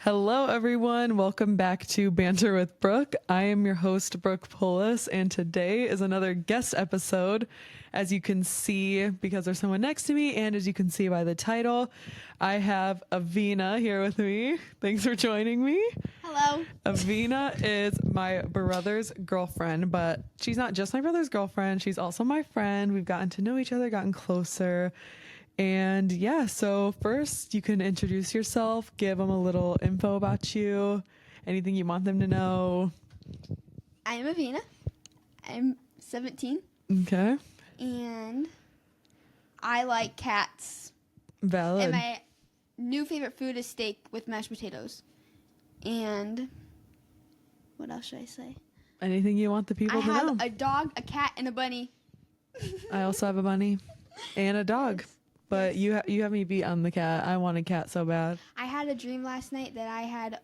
Hello, everyone. Welcome back to Banter with Brooke. I am your host, Brooke Podcast, and today is another guest episode. As you can see, because there's someone next to me, and as you can see by the title, I have Avina here with me. Thanks for joining me. Hello. Avina is my brother's girlfriend, but she's not just my brother's girlfriend. She's also my friend. We've gotten to know each other, gotten closer. And yeah, so first you can introduce yourself, give them a little info about you, anything you want them to know. I'm Avina. I'm 17. Okay. And I like cats. Valid. And my new favorite food is steak with mashed potatoes. And what else should I say? Anything you want the people to know. I have a dog, a cat, and a bunny. I also have a bunny and a dog. Yes. But you have me beat on the cat. I want a cat so bad. I had a dream last night that I had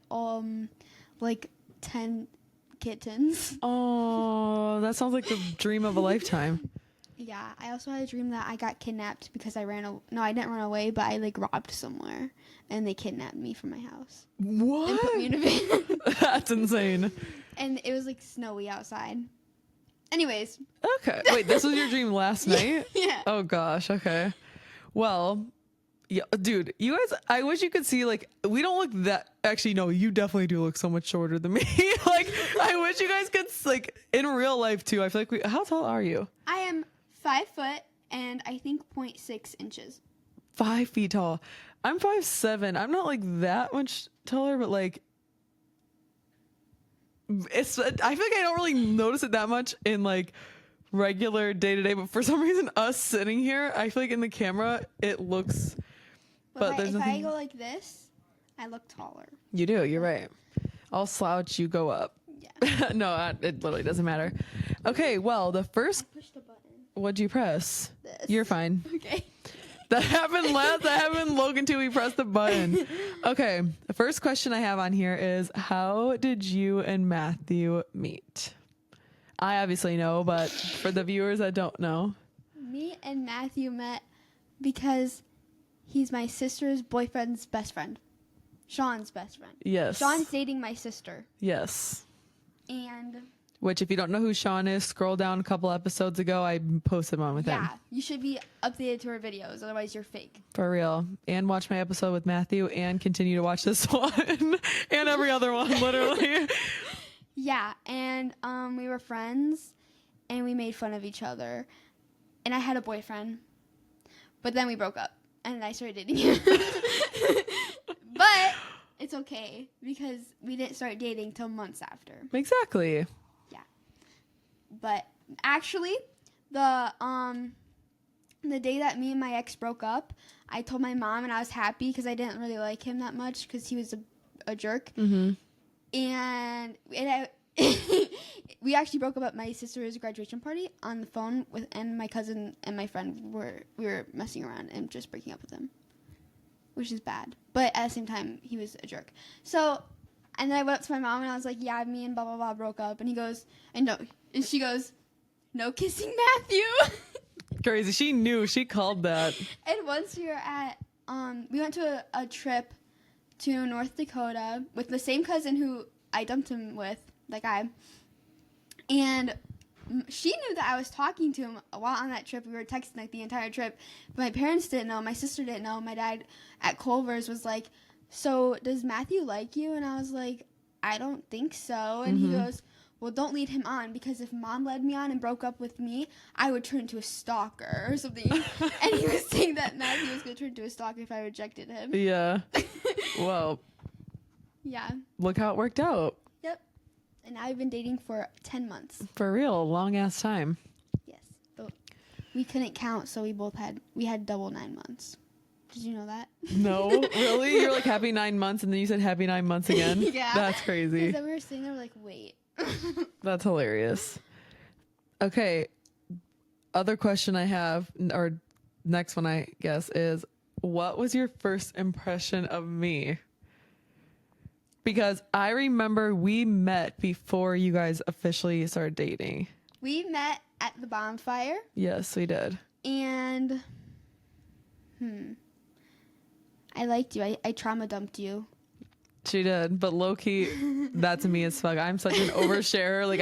like 10 kittens. Oh, that sounds like the dream of a lifetime. Yeah, I also had a dream that I got kidnapped because I I didn't run away, but I like robbed somewhere and they kidnapped me from my house. What? And put me in a van. That's insane. And it was like snowy outside. Anyways. Okay. Wait, this was your dream last night? Yeah. Oh gosh, okay. Well, yeah, dude, you guys, I wish you could see, like, we don't look that, actually, no, you definitely do look so much shorter than me. Like, I wish you guys could, like, in real life, too. I feel like how tall are you? I am 5 foot and I think 0.6 inches. 5 feet tall. I'm 5'7". I'm not, like, that much taller, but, like, I feel like I don't really notice it that much in, like, regular day-to-day, but for some reason us sitting here, I feel like in the camera it looks if I go like this, I look taller. You do, you're right. I'll slouch, you go up. Yeah. No, it literally doesn't matter. Okay, well, the first I pushed a button. What'd you press? This. You're fine. Okay. That happened Logan too. We pressed the button. Okay, the first question I have on here is, how did you and Matthew meet? I obviously know, but for the viewers that don't know. Me and Matthew met because he's my sister's boyfriend's best friend. Sean's best friend. Yes. Sean's dating my sister. Yes. And which, if you don't know who Sean is, scroll down a couple episodes ago. I posted one with him. Yeah, you should be updated to our videos. Otherwise, you're fake. For real. And watch my episode with Matthew and continue to watch this one and every other one, literally. Yeah, and we were friends, and we made fun of each other. And I had a boyfriend, but then we broke up, and I started dating him. But it's okay, because we didn't start dating till months after. Exactly. Yeah. But actually, the day that me and my ex broke up, I told my mom, and I was happy because I didn't really like him that much because he was a jerk. Mm-hmm. And we actually broke up at my sister's graduation party on the phone and my cousin and my friend we were messing around and just breaking up with him, which is bad. But at the same time, he was a jerk. So, and then I went up to my mom and I was like, yeah, me and blah, blah, blah broke up. And he goes, and she goes, no kissing Matthew. Crazy. She knew. She called that. And once we were at, we went to a trip to North Dakota with the same cousin who I dumped him with, that guy. And she knew that I was talking to him while on that trip. We were texting like the entire trip. But my parents didn't know. My sister didn't know. My dad at Culver's was like, so does Matthew like you? And I was like, I don't think so. And he goes, well, don't lead him on, because if mom led me on and broke up with me, I would turn into a stalker or something. And he was saying that Matthew was going to turn into a stalker if I rejected him. Yeah. Well. Yeah. Look how it worked out. Yep. And I've been dating for 10 months. For real. Long ass time. Yes. But we couldn't count, so we had double 9 months. Did you know that? No. Really? You're like, happy 9 months, and then you said happy 9 months again? Yeah. That's crazy. Because then we were sitting there like, wait. That's hilarious. Okay. Other question I have, or next one I guess, is, what was your first impression of me? Because I remember we met before you guys officially started dating. We met at the bonfire. Yes, we did. And, I liked you. I trauma dumped you. She did, but low key, that's me as fuck. I'm such an oversharer. Like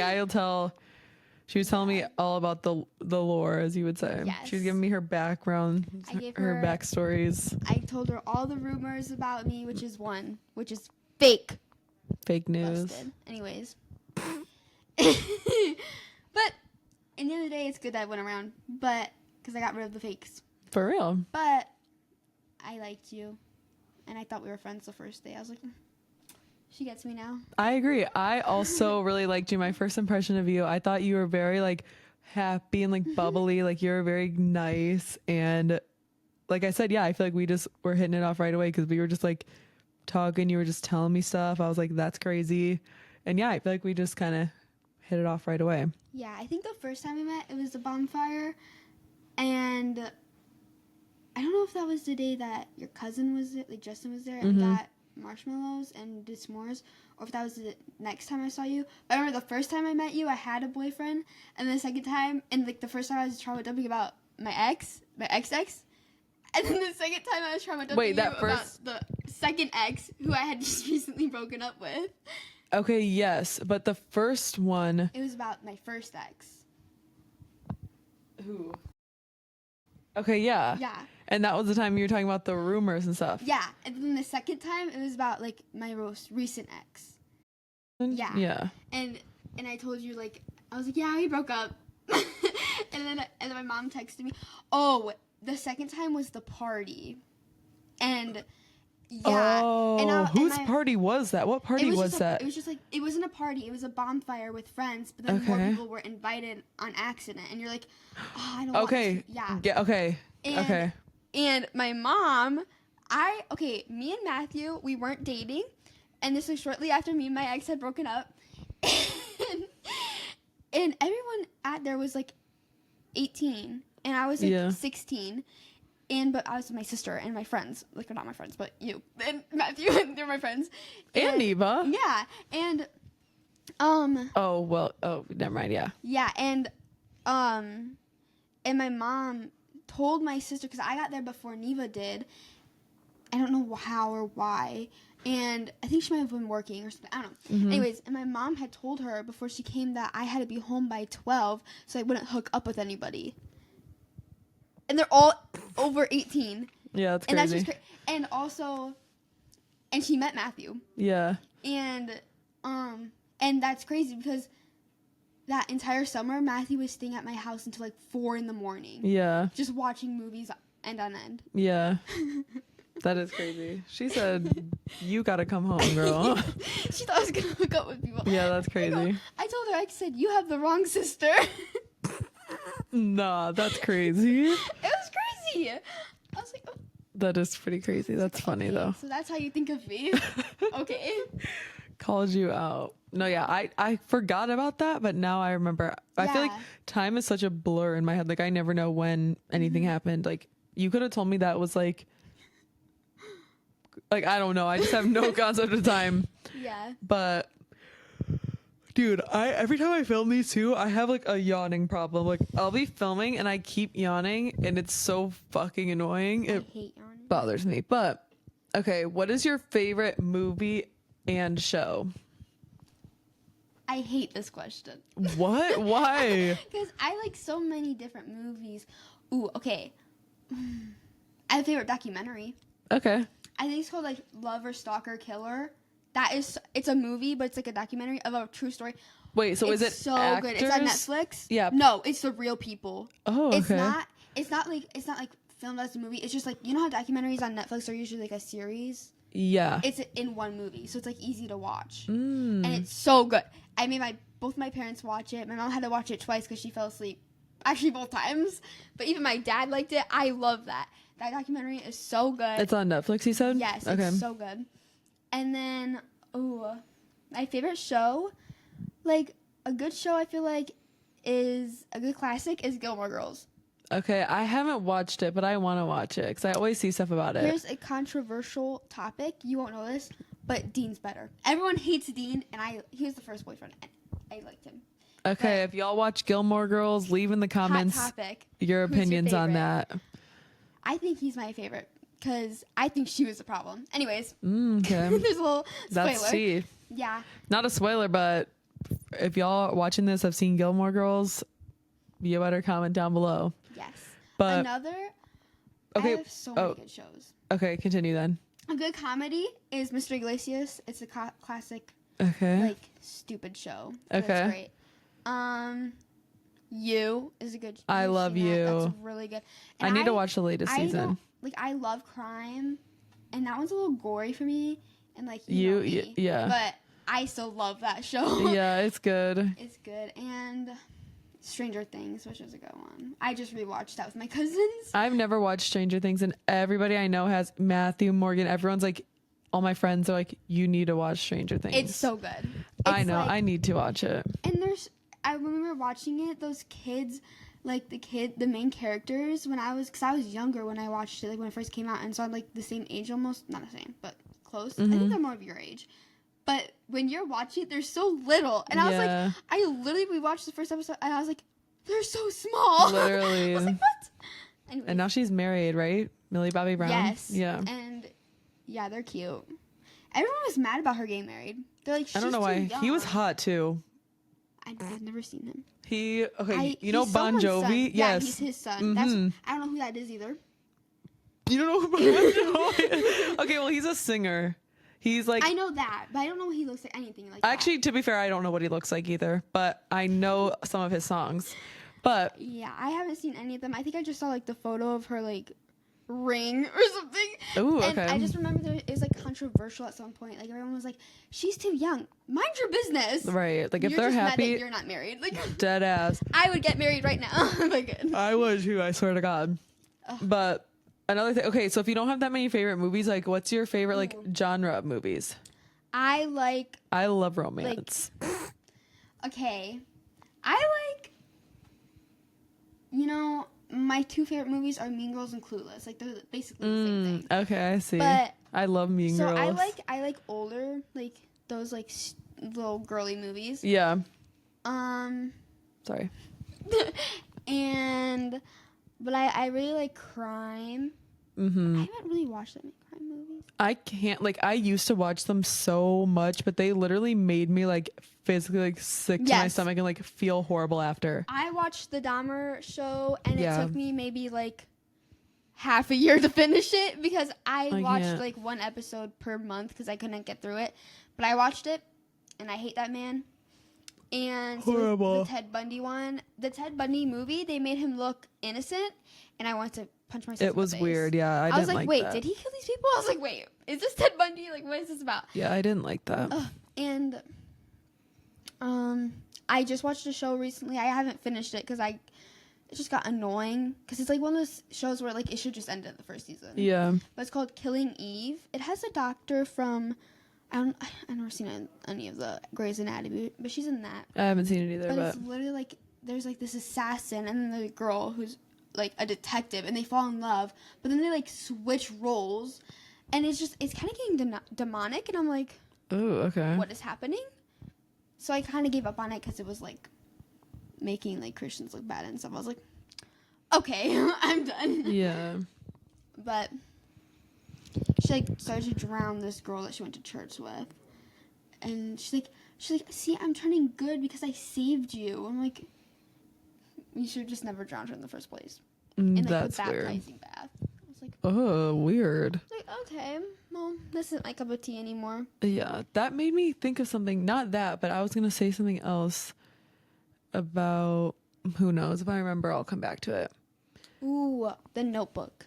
she was telling me all about the lore, as you would say. Yes. She was giving me her background, I gave her backstories. I told her all the rumors about me, which is fake. Fake news. Busted. Anyways. But in the end of the day, it's good that I went around, but because I got rid of the fakes. For real. But I liked you, and I thought we were friends the first day. I was like, she gets me now. I agree. I also really liked you. My first impression of you, I thought you were very like happy and like bubbly. Like you were very nice. And like I said, yeah, I feel like we just were hitting it off right away because we were just like talking. You were just telling me stuff. I was like, that's crazy. And yeah, I feel like we just kind of hit it off right away. Yeah, I think the first time we met, it was the bonfire. And I don't know if that was the day that your cousin was there, like Justin was there, and we got marshmallows and did s'mores, or if that was the next time I saw you. But I remember the first time I met you, I had a boyfriend, and the second time, and like the first time I was trauma dumping about my ex, and then the second time I was trauma dumping about the second ex who I had just recently broken up with. Okay, yes, but the first one. It was about my first ex. Who? Okay, yeah. Yeah. And that was the time you were talking about the rumors and stuff. Yeah, and then the second time it was about like my most recent ex. Yeah. Yeah. And I told you like I was like, yeah, we broke up. and then my mom texted me, oh, the second time was the party, and yeah. Oh, whose party was that? What party was that? It was just like it wasn't a party. It was a bonfire with friends, but then more people were invited on accident, and you're like, oh, I don't. Okay. Yeah. Okay. Okay. And my mom, me and Matthew, we weren't dating. And this was shortly after me and my ex had broken up. and everyone at there was like 18. And I was like 16. But I was with my sister and my friends. Like, they're not my friends, but you. And Matthew, and they're my friends. And Neva. Yeah. And, Oh, well, never mind, yeah. Yeah, and my mom told my sister, because I got there before Neva did. I don't know how or why. And I think she might have been working or something. I don't know. Mm-hmm. Anyways, and my mom had told her before she came that I had to be home by 12 so I wouldn't hook up with anybody. And they're all over 18. Yeah, that's crazy. And that's just and also, and she met Matthew. Yeah. And that's crazy because that entire summer, Matthew was staying at my house until like 4 a.m. Yeah. Just watching movies end on end. Yeah. That is crazy. She said, you gotta come home, girl. She thought I was gonna hook up with people. Yeah, that's crazy. I told her, I said, you have the wrong sister. Nah, that's crazy. It was crazy. I was like, oh. That is pretty crazy. That's funny, though. So that's how you think of me. Okay. Called you out. No, yeah, I forgot about that, but now I remember. I feel like time is such a blur in my head. Like, I never know when anything happened. Like, you could have told me that was like, I don't know. I just have no concept of time. Yeah. But, dude, every time I film these two, I have like a yawning problem. Like, I'll be filming and I keep yawning, and it's so fucking annoying. It hate yawning. bothers me. But, okay, what is your favorite movie and show? I hate this question. What? Why? Because I like so many different movies. Ooh, okay. I have a favorite documentary. Okay. I think it's called like Lover, Stalker, Killer. It's a movie, but it's like a documentary of a true story. Wait, so it's is it so actors? good? It's on Netflix. Yeah. No, it's the real people. Oh, okay. It's not like filmed as a movie. It's just like, you know how documentaries on Netflix are usually like a series? Yeah. It's in one movie, so it's like easy to watch. Mm. And it's so good. I made both my parents watch it. My mom had to watch it twice because she fell asleep. Actually, both times. But even my dad liked it. I love that. That documentary is so good. It's on Netflix, you said? Yes, okay. It's so good. And then, my favorite show, like a good show I feel like is a good classic is Gilmore Girls. Okay, I haven't watched it, but I want to watch it because I always see stuff about it. Here's a controversial topic. You won't know this, but Dean's better. Everyone hates Dean, and he was the first boyfriend, and I liked him. Okay, if y'all watch Gilmore Girls, leave in the comments hot topic. your opinions on that. I think he's my favorite because I think she was the problem. Anyways, Okay. there's a little spoiler. That's tea. Yeah. Not a spoiler, but if y'all watching this have seen Gilmore Girls, you better comment down below. Yes. But Another. okay. I have so many good shows. Okay, continue then. A good comedy is Mr. Iglesias. It's a classic, Okay. like, stupid show. So Okay. It's great. You is a good. I you've love seen that. You. That's really good. I And need to watch the latest season. I love crime, and that one's a little gory for me. And like you know me, yeah. But I still love that show. Yeah, it's good. It's good. And Stranger Things, which is a good one. I just rewatched that with my cousins. I've never watched Stranger Things, and everybody I know has. Matthew, Morgan, everyone's like, all my friends are like, you need to watch Stranger Things. It's so good. I It's know. like- I need to watch it. And I remember watching it, those kids, like the main characters, because I was younger when I watched it, like when it first came out, and so I'm like the same age almost, not the same, but close. Mm-hmm. I think they're more of your age. But when you're watching it, they're so little. And I was like, we watched the first episode, and I was like, they're so small. Literally. I was like, what? Anyways, And now she's married, right? Millie Bobby Brown? yes. Yeah. And yeah, they're cute. Everyone was mad about her getting married. They're like, she's I don't know too why. young. He was hot, too. I've never seen him. You know He's Bon someone's Jovi? son. Yes. Yeah, he's his son. Mhm. I don't know who that is either. You don't know who Bon Jovi is? Okay, well, he's a singer. He's like... I know that, but I don't know what he looks like, anything like that. Actually, to be fair, I don't know what he looks like either, but I know some of his songs. But Yeah, I haven't seen any of them. I think I just saw like the photo of her like ring or something. Ooh, And okay. I just remember it was like controversial at some point. Like everyone was like, she's too young. Mind your business. right, like if You're they're just mad happy, that you're not married. Like dead ass. I would get married right now. Like I would too, I swear to God. Ugh. But another thing, okay, so if you don't have that many favorite movies, like what's your favorite like genre of movies? I like I love romance. okay. I like, my two favorite movies are Mean Girls and Clueless. Like they're basically the same thing. Okay, I see. But I love Mean so Girls. I like older, like those like little girly movies. Yeah. Um Sorry. but I really like crime. Mm-hmm. I haven't really watched that many crime movies. I can't, like, I used to watch them so much, but they literally made me like physically like sick to my Yes. stomach and like feel horrible after. I watched the Dahmer show and Yeah. it took me maybe like half a year to finish it because I watched can't. like one episode per month because I couldn't get through it. But I watched it and I hate that man. And so Horrible. the Ted Bundy one, the Ted Bundy movie, they made him look innocent and I wanted to punch myself It in the was face. weird. Yeah. I I was didn't like, wait, that. did he kill these people? I was like, wait, is this Ted Bundy? Like, what is this about? Yeah, I didn't like that. And I just watched a show recently. I haven't finished it because it just got annoying because it's like one of those shows where like it should just end at the first season. Yeah. But it's called Killing Eve. It has a doctor from I've never seen any of the Grey's Anatomy, but she's in that. I haven't seen it either, But but it's literally like there's like this assassin and then the girl who's like a detective and they fall in love, but then they like switch roles, and it's kind of getting demonic, and I'm like, oh, okay. what is happening? So I kind of gave up on it because it was like making like Christians look bad and stuff. I was like, okay, I'm done. Yeah. But she like started to drown this girl that she went to church with, and she's like, see, I'm turning good because I saved you. I'm like, you should have just never drowned her in the first place. In like That's the weird. baptizing bath. I was like, Oh, weird. okay, well, this isn't my cup of tea anymore. Yeah, that made me think of something. Not that, but I was gonna say something else about, who knows? If I remember, I'll come back to it. Ooh, The Notebook.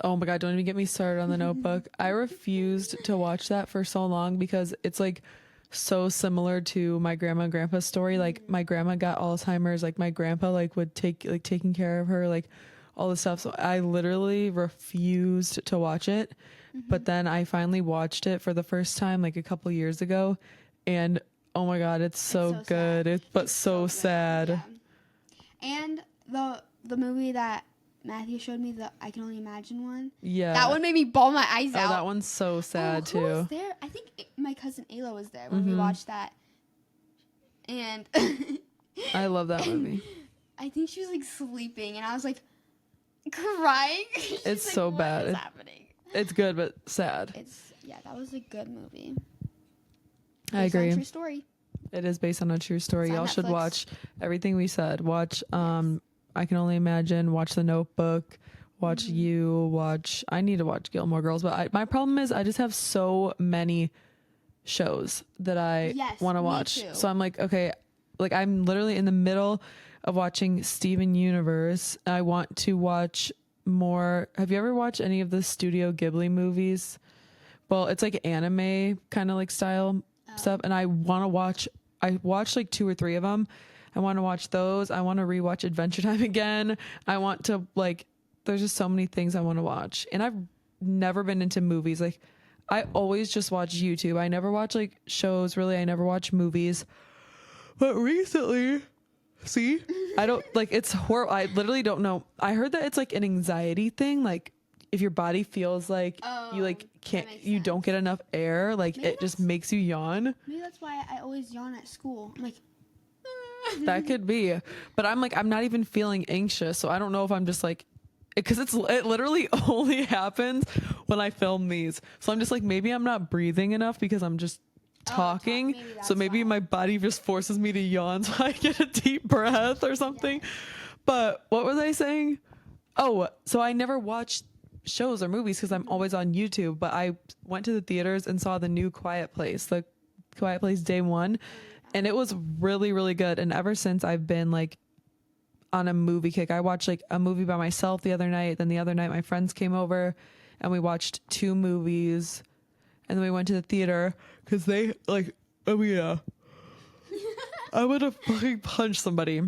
Oh my God, don't even get me started on The Notebook. I refused to watch that for so long because it's like so similar to my grandma and grandpa's story. Like my grandma got Alzheimer's, like my grandpa like would taking care of her, like all this stuff. So I literally refused to watch it. But then I finally watched it for the first time like a couple years ago, and oh my God, it's so good. Sad. It's so good, sad. yeah. And the movie that Matthew showed me, the I Can Only Imagine one. Yeah. That one made me bawl my eyes Oh, out. that one's so sad Who was too. there? I think my cousin Ayla was there when we watched that. And I love that movie. I think she was like sleeping, and I was like crying. She's It's like, so "What bad. is happening?" it's good but sad. That was a good movie. I agree. Based on true story. It is based on a true story. It's on Y'all should Netflix. watch everything we said. Watch I Can Only Imagine, watch The Notebook, watch You, watch I need to watch Gilmore Girls, but my problem is I just have so many shows that I want to watch. Too. So I'm like, okay, like I'm literally in the middle of watching Steven Universe. I want to watch more. Have you ever watched any of the Studio Ghibli movies? Well, it's like anime kind of like style stuff, and I watched like 2 or 3 of them. I want to watch those. I want to rewatch Adventure Time again. I want to there's just so many things I want to watch, and I've never been into movies. Like I always just watch YouTube. I never watch like shows really. I never watch movies, but recently, see, I don't like, it's horrible. I literally don't know. I heard that it's like an anxiety thing, like if your body feels like you like you don't get enough air, like maybe it just makes you yawn. Maybe that's why I always yawn at school. I'm like, that could be, but I'm like, I'm not even feeling anxious, so I don't know if I'm just like, because it literally only happens when I film these, so I'm just like, maybe I'm not breathing enough because I'm just talking, so maybe my body just forces me to yawn so I get a deep breath or something. But what was I saying? Oh, so I never watched shows or movies because I'm always on YouTube, but I went to the theaters and saw the new Quiet Place Day 1, and it was really, really good. And ever since, I've been like on a movie kick. I watched like a movie by myself the other night, then the other night my friends came over and we watched 2 movies, and then we went to the theater because they like, Avina, I would have fucking punched somebody.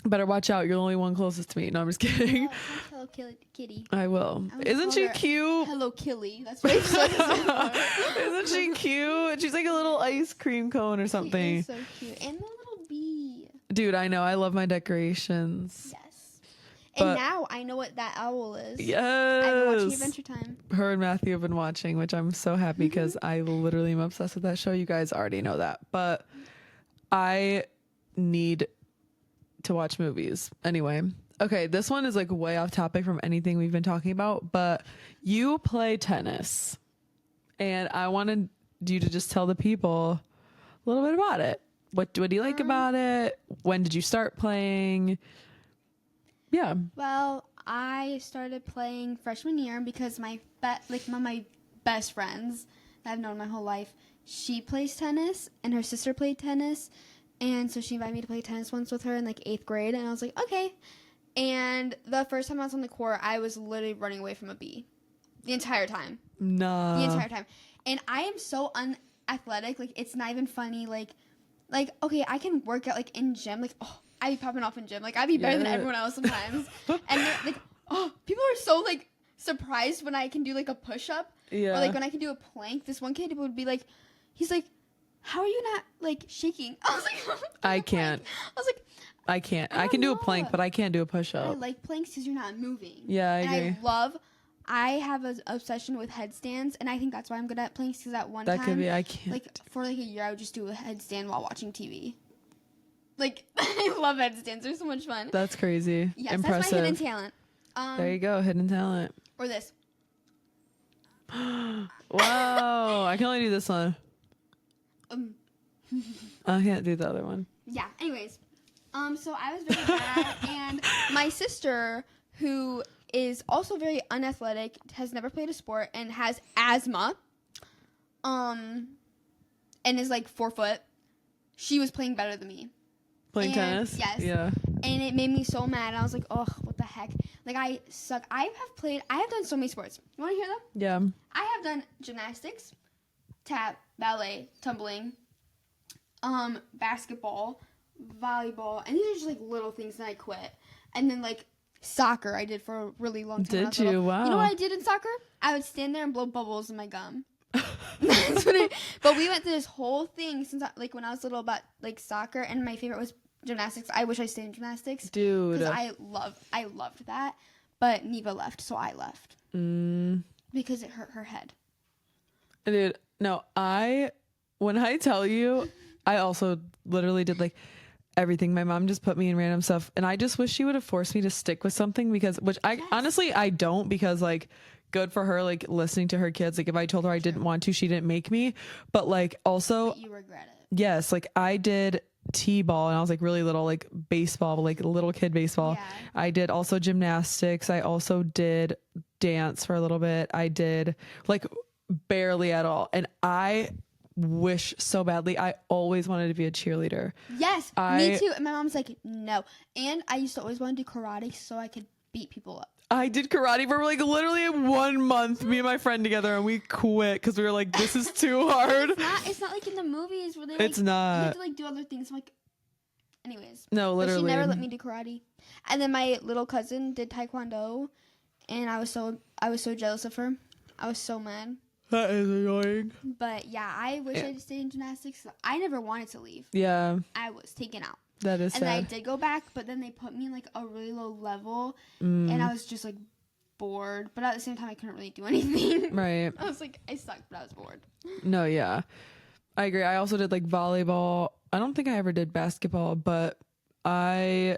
Better watch out. You're the only one closest to me. No, I'm just kidding. Hello, Kitty. I will. Isn't she cute? Hello, Killy. That's what it's like. Isn't she cute? She's like a little ice cream cone or something. She is so cute. And the little bee. Dude, I know. I love my decorations. Yes. And now I know what that owl is. Yes. I've been watching Adventure Time. Her and Matthew have been watching, which I'm so happy because I literally am obsessed with that show. You guys already know that. But I need to watch movies. Anyway. Okay, this one is like way off topic from anything we've been talking about, but you play tennis. And I wanted you to just tell the people a little bit about it. What do you like about it? When did you start playing? Yeah. Well, I started playing freshman year because one of my best friends that I've known my whole life, she plays tennis and her sister played tennis, and so she invited me to play tennis once with her in like 8th grade, and I was like, okay. And the first time I was on the court, I was literally running away from a bee the entire time. No. The entire time. And I am so unathletic, like it's not even funny. Like okay, I can work out like in gym, like I'd be popping off in gym, like I'd be better than everyone else sometimes. And like people are so like surprised when I can do like a push up, or like when I can do a plank. This one kid would be like, he's like, how are you not like shaking? I was like, I can't. I was like, I can't. I can do a plank, but I can't do a push up. I like planks because you're not moving. Yeah, I agree. I have an obsession with headstands, and I think that's why I'm good at planks, because at one time, could be, I can't. Like, for like a year, I would just do a headstand while watching TV. Like, I love headstands. They're so much fun. That's crazy. Yes, impressive. That's my hidden talent. There you go, hidden talent. Or this. Wow, I can only do this one. I can't do the other one. Yeah, anyways. So I was very bad, and my sister, who is also very unathletic, has never played a sport, and has asthma, and is like 4 foot. She was playing better than me. Playing tennis? Yes. Yeah. And it made me so mad. I was like, oh, what the heck? Like, I suck. I have done so many sports. You want to hear them? Yeah. I have done gymnastics, tap, ballet, tumbling, basketball, volleyball, and these are just like little things that I quit. And then like soccer I did for a really long time. Did you? Wow. You know what I did in soccer? I would stand there and blow bubbles in my gum. That's what but we went through this whole thing since when I was little about like soccer, and my favorite was gymnastics. I wish I stayed in gymnastics. Dude. Because I loved that. But Neva left, so I left. Because it hurt her head. Dude, no, when I tell you, I also literally did like, everything. My mom just put me in random stuff, and I just wish she would have forced me to stick with something, because which I honestly I don't, because like good for her, like listening to her kids. Like if I told her I didn't want to, she didn't make me. But like also But you regret it. yes, like I did t-ball and I was like really little, like baseball, like little kid baseball. Yeah. I did also gymnastics. I also did dance for a little bit. I did like barely at all. And I wish so badly, I always wanted to be a cheerleader. Yes, me too. And my mom's like, no. And I used to always want to do karate so I could beat people up. I did karate for like literally 1 month, me and my friend together, and we quit because we were like, this is too hard. It's not like in the movies where they It's not. you have to like do other things. I'm like, anyways. No, literally. But she never let me do karate. And then my little cousin did taekwondo, and I was so jealous of her. I was so mad. That is annoying. But yeah, I wish I had stayed in gymnastics. I never wanted to leave. Yeah. I was taken out. That is and sad. then I did go back, but then they put me in like a really low level, and I was just like bored. But at the same time, I couldn't really do anything. Right. I was like, I sucked, but I was bored. No, yeah. I agree. I also did like volleyball. I don't think I ever did basketball, but I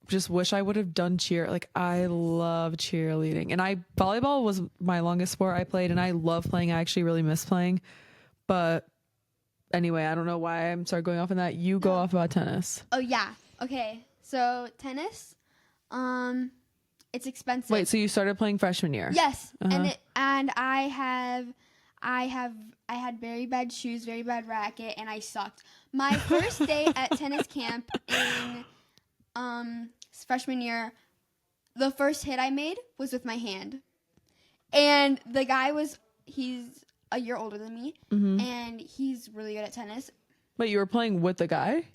just wish I would have done cheer. Like I love cheerleading, and volleyball was my longest sport I played, and I love playing. I actually really miss playing, but anyway, I don't know why I'm sorry going off on that. You go off about tennis. Oh yeah. Okay. So tennis, it's expensive. Wait, so you started playing freshman year? Yes. And I had very bad shoes, very bad racket, and I sucked. My first day at tennis camp in freshman year, the first hit I made was with my hand. And the guy he's a year older than me, and he's really good at tennis. But you were playing with the guy?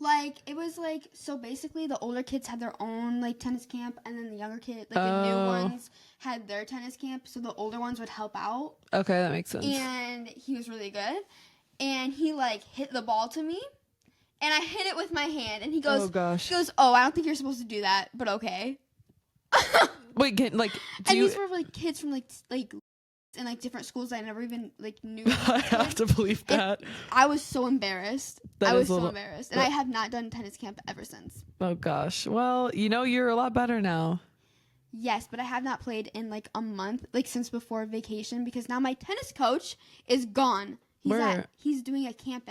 Like, it was like, so basically the older kids had their own, like, tennis camp, and then the younger kids, like, the new ones had their tennis camp, so the older ones would help out. Okay, that makes sense. And he was really good. And he, like, hit the ball to me, and I hit it with my hand, and he goes, oh, gosh. I don't think you're supposed to do that, but okay. Wait, these were, like, kids from, like, in like different schools that I never even like knew. I have to believe that. And I was so embarrassed. And I have not done tennis camp ever since. Oh gosh. Well, you're a lot better now. Yes, but I have not played in like a month, like since before vacation, because now my tennis coach is gone. He's doing a camp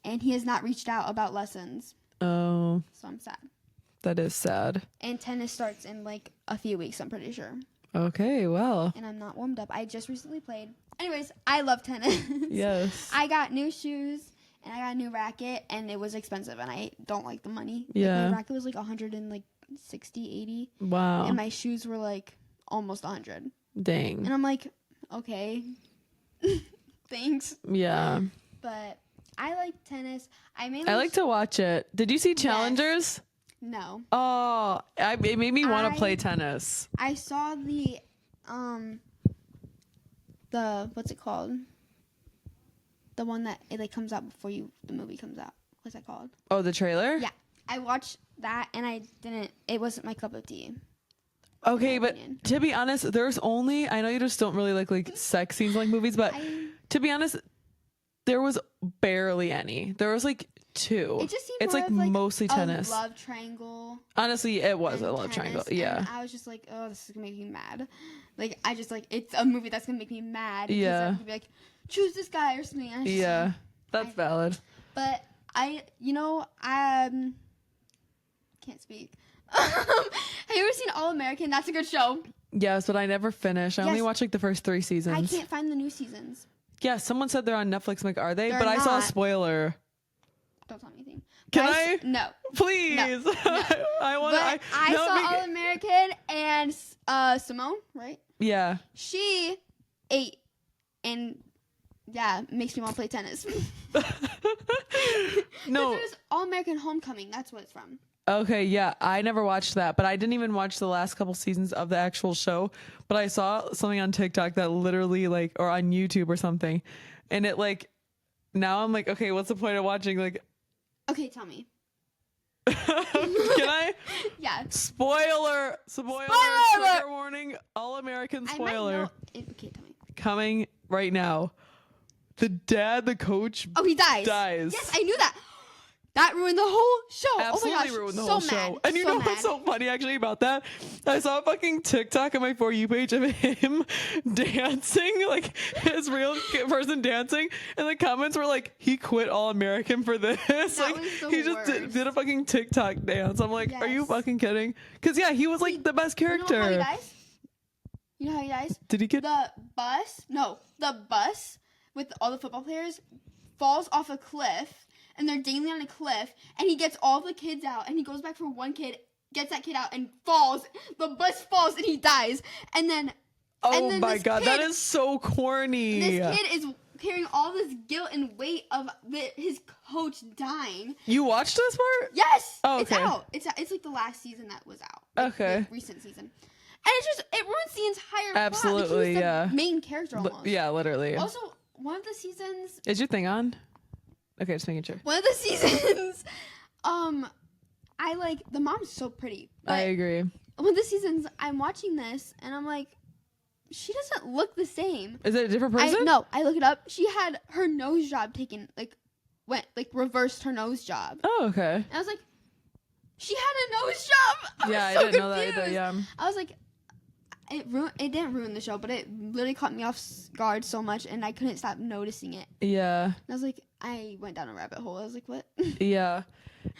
and he has not reached out about lessons. Oh. So I'm sad. That is sad. And tennis starts in like a few weeks, I'm pretty sure. Okay, well. And I'm not warmed up. I just recently played. Anyways, I love tennis. Yes. I got new shoes and I got a new racket, and it was expensive, and I don't like the money. Yeah. Like, my racket was like 160, 80. Wow. And my shoes were like almost 100. Dang. And I'm like, okay. Thanks. Yeah. But I like tennis. I like to watch it. Did you see Challengers? Yes. No. Oh, it made me want to play tennis. I saw the what's it called? The one that it like comes out before the movie comes out. What's that called? Oh, the trailer? Yeah. I watched that and it wasn't my cup of tea. Okay, but to be honest, I know you just don't really like sex scenes like movies, but to be honest, there was barely any. There was like 2. It just seemed it's like mostly tennis. A love triangle. Honestly, it was a love triangle. Yeah. And I was just like, oh, this is gonna make me mad. Like I just like it's a movie that's gonna make me mad. Yeah. I'm gonna be like, choose this guy or something. And yeah, that's valid. But I can't speak. Have you ever seen All American? That's a good show. Yes, but I never finished. I only watched like the first 3 seasons. I can't find the new seasons. Yeah, someone said they're on Netflix. I'm like, are they? They're but I saw a not. spoiler. Don't tell me anything. Can I? No. Please. No. I want to. I saw All American and Simone, right? Yeah. She ate and makes me want to play tennis. No. There's All American Homecoming. That's what it's from. Okay, yeah, I never watched that, but I didn't even watch the last couple seasons of the actual show. But I saw something on TikTok that literally or on YouTube or something, and it now I'm like, okay, what's the point of watching Okay, tell me. Can I? Yeah. Spoiler! Trigger warning! All American spoiler. Okay, tell me. Coming right now. The coach. Oh, he dies. Dies. Yes, I knew that. That ruined the whole show. Absolutely oh my gosh, ruined the so whole mad. show. And you know what's so funny actually about that? I saw a fucking TikTok on my For You page of him dancing, like his real person dancing, and the comments were like, he quit All American for this. That like was the he just worst. did a fucking TikTok dance. I'm like, are you Yes. fucking kidding? Because yeah, he was like the best character. You know how he dies? You know how he dies? Did he get The bus with all the football players falls off a cliff, and they're dangling on a cliff, and he gets all the kids out, and he goes back for one kid, gets that kid out, and falls. The bus falls, and he dies. And then my this god, kid- that is so corny. This kid is carrying all this guilt and weight of his coach dying. You watched this part? Yes! Oh, It's okay. out. It's like the last season that was out. Like, Okay. the recent season. And it ruins the entire plot. Absolutely, Like, he was the yeah. main character almost. Yeah, literally. Also, one of the seasons... Is your thing on? Okay, just making sure. One of the seasons... I like... The mom's so pretty. But I agree. one of the seasons, I'm watching this, and I'm like... She doesn't look the same. Is it a different person? No, I look it up. She had her nose job taken, reversed her nose job. Oh, okay. And I was like, she had a nose job. Yeah, I I was so didn't know that confused. either. Yeah. I was like, it didn't ruin the show, but it literally caught me off guard so much, and I couldn't stop noticing it. Yeah. And I was like, I went down a rabbit hole. I was like, what? Yeah.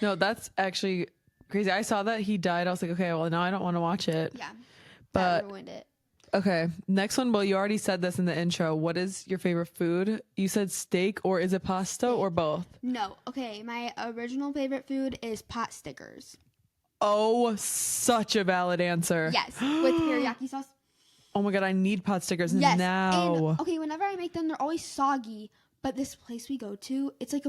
No, that's actually crazy. I saw that he died. I was like, okay, well, now I don't want to watch it. Yeah, But that ruined it. okay, next one. Well, you already said this in the intro. What is your favorite food? You said steak, or is it pasta, or both? No, okay. My original favorite food is pot stickers. Oh, such a valid answer. Yes, with teriyaki sauce. Oh my god, I need pot stickers Yes. now. And, okay, whenever I make them, they're always soggy. But this place we go to, it's like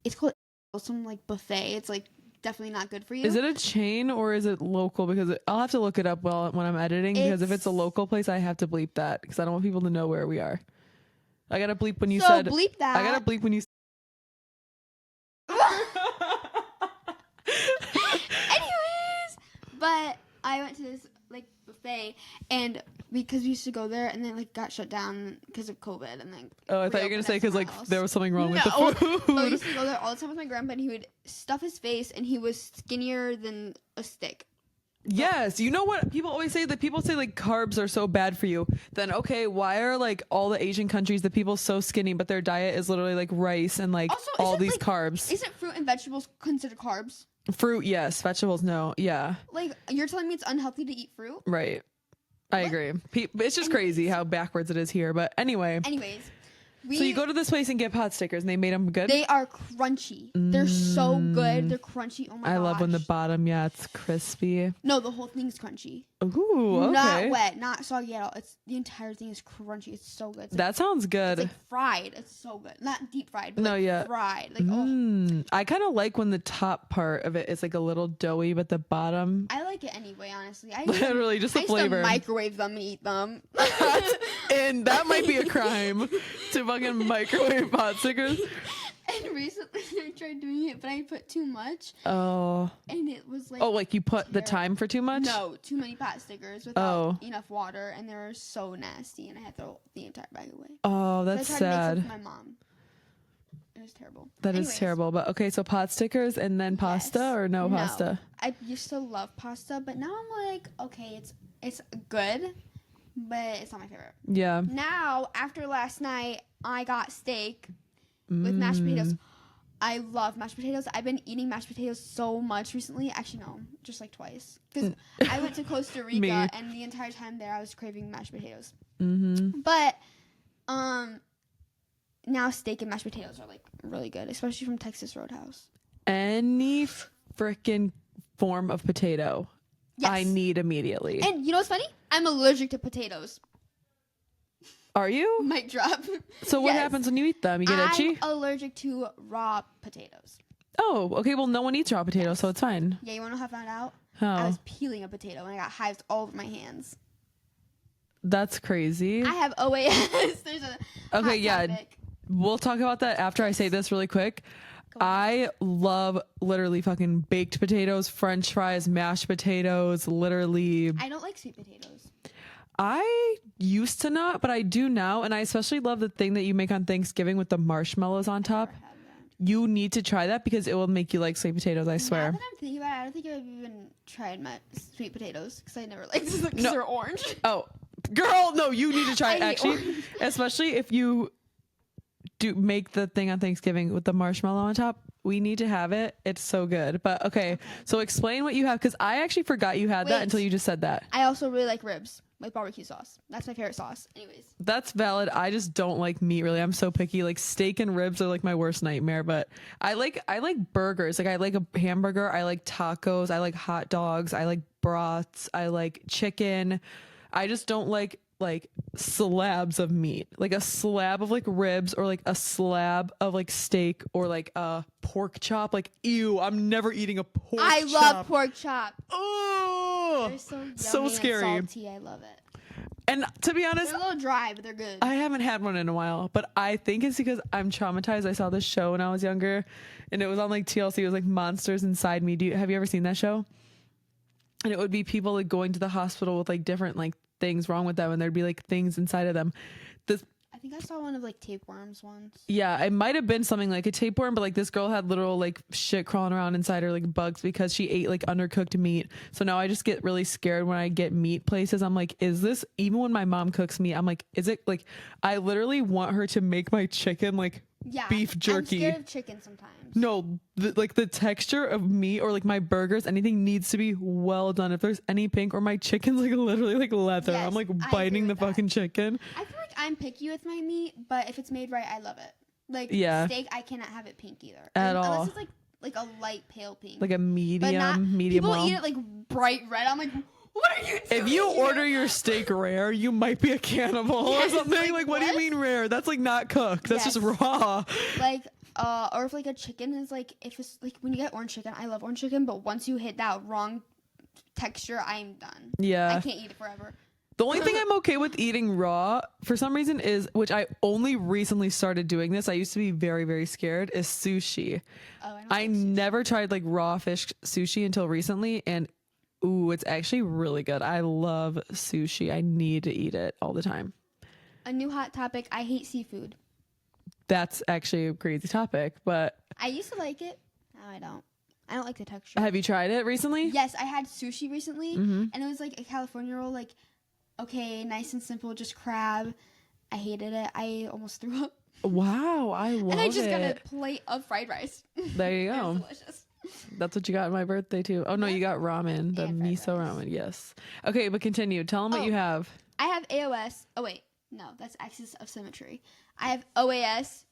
it's called some like buffet. It's like definitely not good for you. Is it a chain or is it local? Because I'll have to look it up when I'm editing. Because if it's a local place, I have to bleep that because I don't want people to know where we are. I gotta bleep when you said. bleep that. I gotta bleep when you. Anyways, but I went to this like buffet, and because we used to go there, and then like got shut down because of COVID, and then Oh, I thought you were gonna say because like there was something wrong with the But we food. used to go there all the time with my grandpa, and he would stuff his face, and he was skinnier than a stick. Yes, you know what people always say, that people say like carbs are so bad for you. Then okay, why are like all the Asian countries the people so skinny, but their diet is literally like rice and like Also, all isn't, these like, carbs? Isn't fruit and vegetables considered carbs? Fruit, yes. Vegetables, no. Yeah, Like, you're telling me it's unhealthy to eat fruit? right. I What? agree. It's just crazy how backwards it is here. But anyway, Anyways, so you go to this place and get pot stickers, and they made them good. they are crunchy. They're so good. They're crunchy. Oh my gosh. I love when the bottom, yeah, it's crispy. No, the whole thing's crunchy. Ooh, okay. Not wet, not soggy at all. It's the entire thing is crunchy. It's so good. It's That sounds good. it's like fried. It's so good. Not deep fried, but No, like yeah. fried. Like I kind of like when the top part of it is like a little doughy, but the bottom, I like it anyway. Honestly, I literally just the I used flavor. to microwave them and eat them. And that might be a crime to fucking microwave pot stickers. And recently I tried doing it, but I put too much, Oh, and it was like like you put the terrible. time for too much? No, too many pot stickers without Oh. enough water, and they were so nasty, and I had to throw the entire bag away. Oh, So that's I tried to make sad. some for my mom. It was terrible. That is Anyways, terrible. But okay, so pot stickers and then pasta yes. or no pasta? I used to love pasta, but now I'm like, okay, it's good, but it's not my favorite. Yeah. Now, after last night, I got steak with mashed potatoes. I love mashed potatoes. I've been eating mashed potatoes so much recently. Actually, no, just like twice. Because I went to Costa Me. Rica, and the entire time there, I was craving mashed potatoes. Mm-hmm. But now steak and mashed potatoes are like really good, especially from Texas Roadhouse. Any freaking form of potato, Yes. I need immediately. And you know what's funny? I'm allergic to potatoes. Are you? Mic drop. So what Yes. happens when you eat them? You get itchy? I'm allergic to raw potatoes. Oh, okay. Well, no one eats raw potatoes, so it's fine. Yeah, you want to know how I found out? I Oh, was peeling a potato and I got hives all over my hands. that's crazy. I have OAS. There's a Okay, hot yeah. topic. We'll talk about that after I say this really quick. I love literally fucking baked potatoes, French fries, mashed potatoes, literally. I don't like sweet potatoes. I used to not, but I do now. And I especially love the thing that you make on Thanksgiving with the marshmallows on top. Never had that. you need to try that because it will make you like sweet potatoes. I swear. Now that I'm thinking about it, I don't think I've even tried my sweet potatoes because I never liked them because No. they're orange. Oh, girl, no, you need to try it I hate actually, orange. especially if you do make the thing on Thanksgiving with the marshmallow on top. We need to have it. It's so good. But okay. So explain what you have because I actually forgot you had that Wait. until you just said that. I also really like ribs with barbecue sauce. That's my favorite sauce. Anyways. That's valid. I just don't like meat really. I'm so picky. Like steak and ribs are like my worst nightmare, but I like burgers. Like I like a hamburger, I like tacos, I like hot dogs, I like broths, I like chicken. I just don't like slabs of meat. Like a slab of like ribs or like a slab of like steak or like a pork chop. Like ew, I'm never eating a pork chop. I love pork chop. Oh, They're so yummy so scary. and salty. I love it. And to be honest, They're a little dry, but they're good. I haven't had one in a while, but I think it's because I'm traumatized. I saw this show when I was younger and it was on like TLC. It was like Monsters Inside Me. Have you ever seen that show? And it would be people like going to the hospital with like different like things wrong with them and there'd be like things inside of them. I think I saw one of like tapeworms once. Yeah, it might have been something like a tapeworm, but like this girl had literal like shit crawling around inside her, like bugs, because she ate like undercooked meat. So now I just get really scared when I get meat places. I'm like, is this, even when my mom cooks meat, I'm like, is it like, I literally want her to make my chicken like beef jerky. I'm scared of chicken sometimes. No, like the texture of meat or like my burgers, anything needs to be well done. If there's any pink or my chicken's like literally like leather, Yes, I'm like I biting the agree with that. fucking chicken. I feel like I'm picky with my meat, but if it's made right, I love it. Like Yeah. steak, I cannot have it pink either. At all. Unless it's like a light pale pink. Like a but not, medium people well. eat it like bright red. I'm like, what are you doing? If you order your steak rare, you might be a cannibal Yes, or something. Like, what do you what? mean rare? That's like not cooked. That's Yes. just raw. Like, or if like a chicken is like, if it's like when you get orange chicken, I love orange chicken, but once you hit that wrong texture, I'm done. Yeah. I can't eat it forever. The only thing I'm okay with eating raw for some reason is, which I only recently started doing this. I used to be very, very scared, is sushi. Oh, I don't I like sushi. never tried like raw fish sushi until recently. And ooh, it's actually really good. I love sushi. I need to eat it all the time. A new hot topic. I hate seafood. That's actually a crazy topic, but I used to like it. Now I don't. I don't like the texture. have you tried it recently? Yes, I had sushi recently, Mm-hmm. and it was like a California roll. Like, okay, nice and simple, just crab. I hated it. I almost threw up. Wow, I love it. And I just got a plate of fried rice. There you It go. was delicious. That's what you got on my birthday too. Oh no, Yeah. you got ramen, the And fried miso rice. ramen. Yes. Okay, but continue. Tell them what Oh. you have. I have AOS. Oh wait, no, that's axis of symmetry. I have OAS.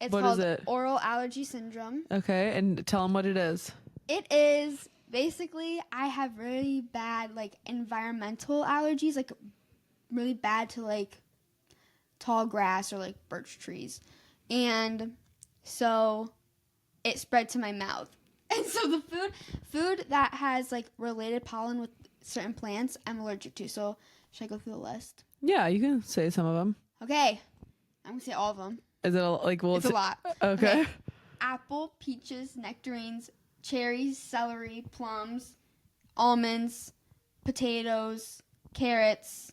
It's What is called it? oral allergy syndrome. Okay, and tell them what it is. It is basically I have really bad like environmental allergies, like really bad to like tall grass or like birch trees. And so it spread to my mouth. And so the food that has like related pollen with certain plants, I'm allergic to. So should I go through the list? Yeah, you can say some of them. Okay. I'm going to say all of them. Is it like well? It's a lot. Okay. Apple, peaches, nectarines, cherries, celery, plums, almonds, potatoes, carrots,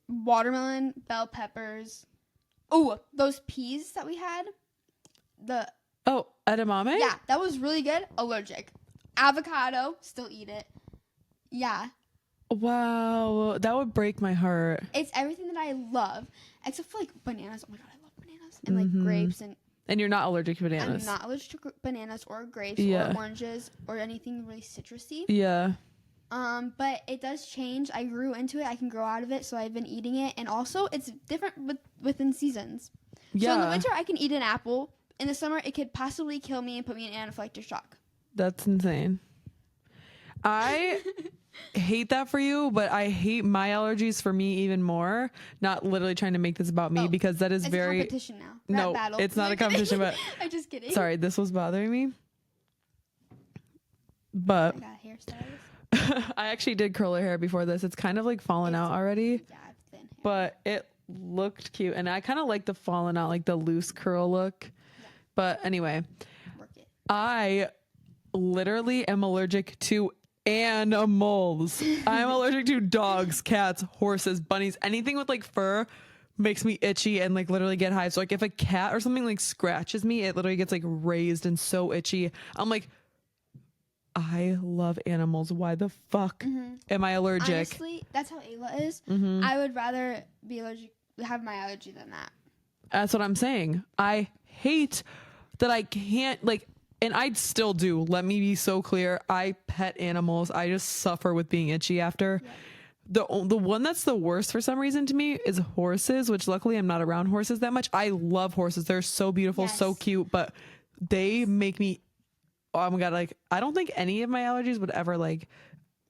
watermelon, bell peppers. Oh, those peas that we had. Oh, edamame. Yeah, that was really good. Allergic. Avocado, still eat it. Yeah, Wow, that would break my heart. it's everything that I love, except for like bananas. Oh my god, I love bananas and like Mhm. grapes and And you're not allergic to bananas. I'm not allergic to bananas or grapes Yeah. or oranges or anything really citrusy. Yeah. But it does change. I grew into it. I can grow out of it, so I've been eating it. And also, it's different within seasons. Yeah. So in the winter, I can eat an apple. In the summer, it could possibly kill me and put me in anaphylactic shock. That's insane. I hate that for you, but I hate my allergies for me even more. Not literally trying to make this about me Oh, because that is It's very. a competition now. No, Rap battle. it's not I'm a competition, kidding. but- I'm just kidding. Sorry, this was bothering me. But I got a hairstylist. I actually did curl her hair before this. It's kind of like fallen out already, Yeah, I have thin hair. but it looked cute. And I kind of like the fallen out, like the loose curl look. But anyway, Work it. I literally am allergic to animals. I'm allergic to dogs, cats, horses, bunnies, anything with like fur, makes me itchy and like literally get hives. So like if a cat or something like scratches me, it literally gets like raised and so itchy. I'm like, I love animals. Why the fuck am I allergic? Honestly, that's how Ayla is. I would rather be allergic, have my allergy than that. That's what I'm saying. I hate that I can't like, and I still do. Let me be so clear. I pet animals. I just suffer with being itchy after. Yeah. The one that's the worst for some reason to me is horses, which luckily I'm not around horses that much. I love horses. They're so beautiful, so cute, but they make me, oh my God, like I don't think any of my allergies would ever like,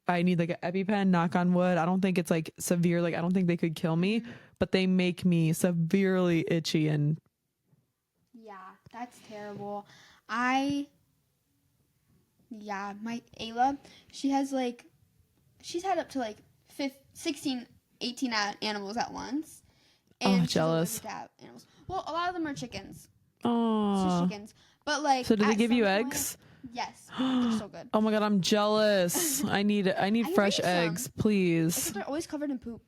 I need like an EpiPen, knock on wood. I don't think it's like severe. Like I don't think they could kill me, but they make me severely itchy and. Yeah, that's terrible. My Ayla, she's had up to like 16, 18 animals at once. And jealous. She's allergic to have animals. Well, a lot of them are chickens. Oh. It's just chickens. But like, so do they give you eggs? Yes, they're so good. Oh my God, I'm jealous. I need fresh eggs, please. Except they're always covered in poop.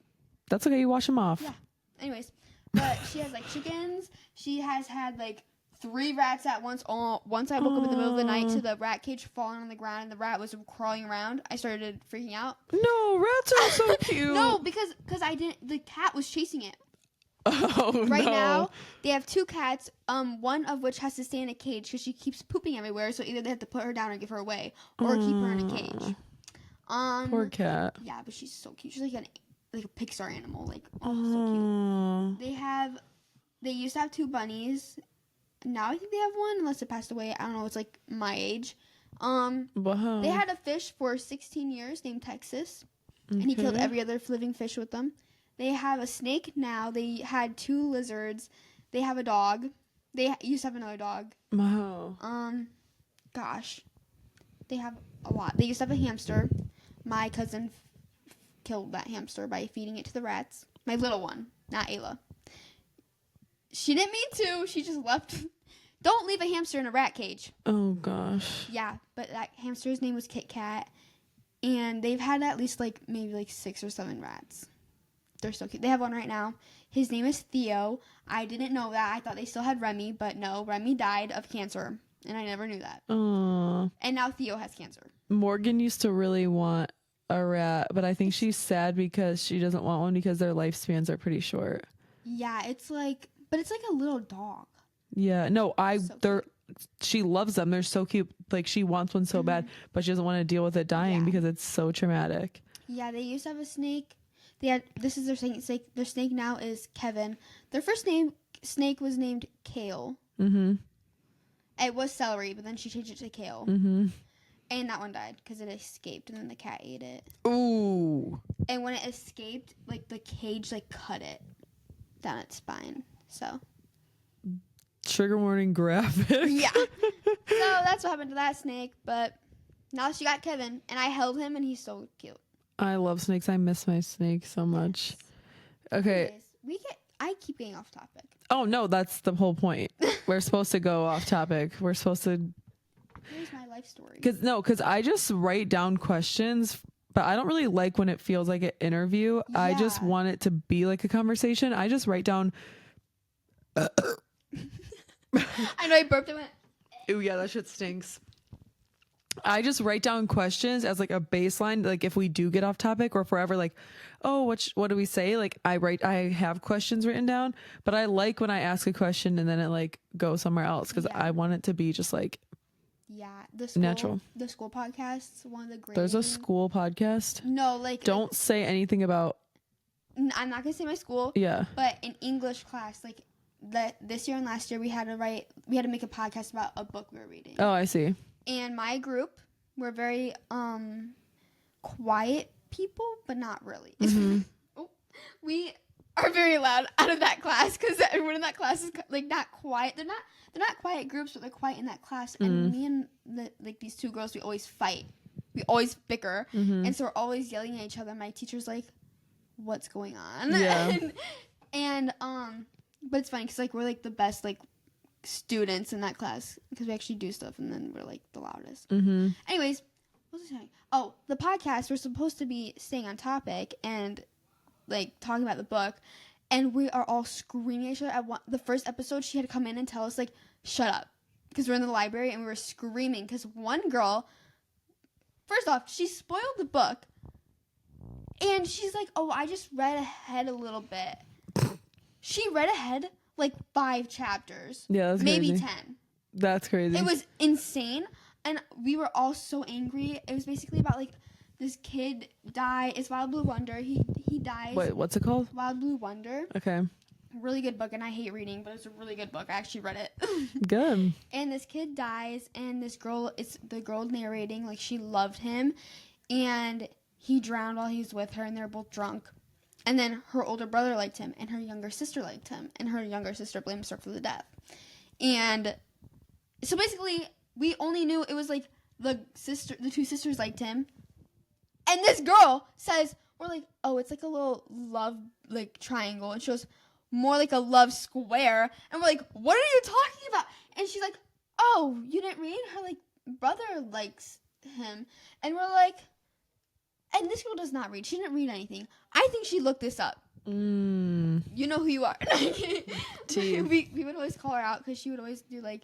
That's okay. You wash them off. Yeah. Anyways, but she has like chickens. She has had like 3 rats at once. Once I woke up in the middle of the night to the rat cage falling on the ground and the rat was crawling around. I started freaking out. No, rats are so cute. No, because the cat was chasing it. Oh, right now, they have 2 cats, one of which has to stay in a cage because she keeps pooping everywhere, so either they have to put her down or give her away, or keep her in a cage. Poor cat. Yeah, but she's so cute. She's like a Pixar animal. Like, so cute. They used to have 2 bunnies. Now I think they have 1, unless it passed away. I don't know. It's like my age. Wow. They had a fish for 16 years named Texas, and he killed every other living fish with them. They have a snake now. They had 2 lizards. They have a dog. They used to have another dog. Wow. Gosh. They have a lot. They used to have a hamster. My cousin killed that hamster by feeding it to the rats. My little one, not Ayla. She didn't mean to. She just left. Don't leave a hamster in a rat cage. Oh, gosh. Yeah, but that hamster's name was Kit Kat. And they've had at least maybe 6 or 7 rats. They're so cute. They have one right now. His name is Theo. I didn't know that. I thought they still had Remy, but no. Remy died of cancer, and I never knew that. Aww. And now Theo has cancer. Morgan used to really want a rat, but I think she's sad because she doesn't want one because their lifespans are pretty short. Yeah, but it's like a little dog. Yeah, no, she loves them. They're so cute. Like she wants one so bad, but she doesn't want to deal with it dying because it's so traumatic. Yeah, they used to have a snake. This is their snake. Their snake now is Kevin. Their first snake was named Kale. It was celery, but then she changed it to Kale. And that one died because it escaped, and then the cat ate it. Ooh. And when it escaped, the cage cut it down its spine. So. Trigger warning graphic. Yeah. So that's what happened to that snake. But now she got Kevin, and I held him, and he's so cute. I love snakes. I miss my snake so much. Yes. Okay. Anyways, I keep getting off topic. Oh, no, that's the whole point. We're supposed to go off topic. We're supposed to. Here's my life story. Because I just write down questions, but I don't really like when it feels like an interview. Yeah. I just want it to be like a conversation. I just write down. I know I burped and went. Ooh, yeah, that shit stinks. I just write down questions as a baseline, if we do get off topic or if we're ever oh, what do we say? I have questions written down, but I like when I ask a question and then it goes somewhere else because I want it to be just natural. The school podcast, one of the greatest. There's a school podcast? No, don't say anything about. I'm not gonna say my school. Yeah. But in English class, this year and last year, we had to make a podcast about a book we were reading. Oh, I see. And my group, we're very quiet people, but not really. We are very loud out of that class because everyone in that class is not quiet. They're not quiet groups, but they're quiet in that class. And me and these 2 girls, we always fight. We always bicker, and so we're always yelling at each other. My teacher's like, "What's going on?" Yeah. and but it's funny because we're the best students in that class because we actually do stuff, and then we're the loudest. Anyways, what was I saying? Oh, the podcast, we're supposed to be staying on topic and talking about the book, and we are all screaming at each other. The first episode, she had to come in and tell us, like, shut up, because we're in the library and we were screaming because one girl, first off, she spoiled the book, and she's like, oh, I just read ahead a little bit. She read ahead like 5 chapters. Yeah, that's maybe crazy. 10. That's crazy. It was insane, and we were all so angry. It was basically about, like, this kid die. It's Wild Blue Wonder. He dies. Wait, what's it called? Wild Blue Wonder. Okay. Really good book, and I hate reading, but it's a really good book. I actually read it. Good. And this kid dies, and this girl, it's the girl narrating, like, she loved him, and he drowned while he was with her, and they're both drunk. And then her older brother liked him, and her younger sister liked him, and her younger sister blames her for the death. And so basically, we only knew it was, like, the 2 sisters liked him, and this girl says, we're like, oh, it's like a little love, like, triangle, and she goes, more like a love square, and we're like, what are you talking about? And she's like, oh, you didn't read? Her, like, brother likes him. And we're like, and this girl does not read. She didn't read anything. I think she looked this up. You know who you are. we would always call her out because she would always do, like,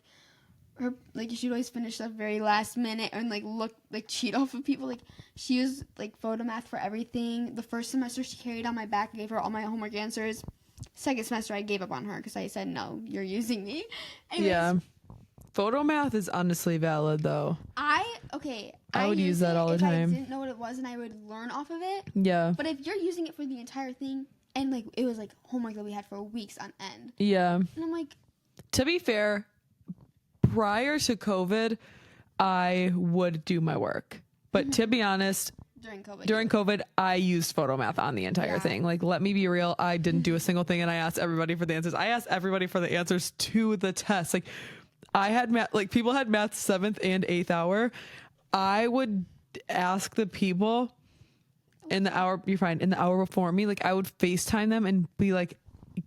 her, like, she'd always finish the very last minute and, like, look, like, cheat off of people. Like, she used, like, photo math for everything. The first semester she carried on my back. I gave her all my homework answers. Second semester I gave up on her because I said, no, you're using me. Anyways, yeah. Photo math is honestly valid, though. I would use that all the time. I didn't know what it was and I would learn off of it. Yeah. But if you're using it for the entire thing, and, like, it was, like, homework that we had for weeks on end. Yeah. And I'm like, to be fair, prior to COVID, I would do my work. But to be honest, during COVID, I used photo math on the entire thing. Like, let me be real. I didn't do a single thing, and I asked everybody for the answers. I asked everybody for the answers to the test. Like, I had math, like, people had math 7th and 8th hour. I would ask the people in the hour, you're fine, in the hour before me, like, I would FaceTime them and be like,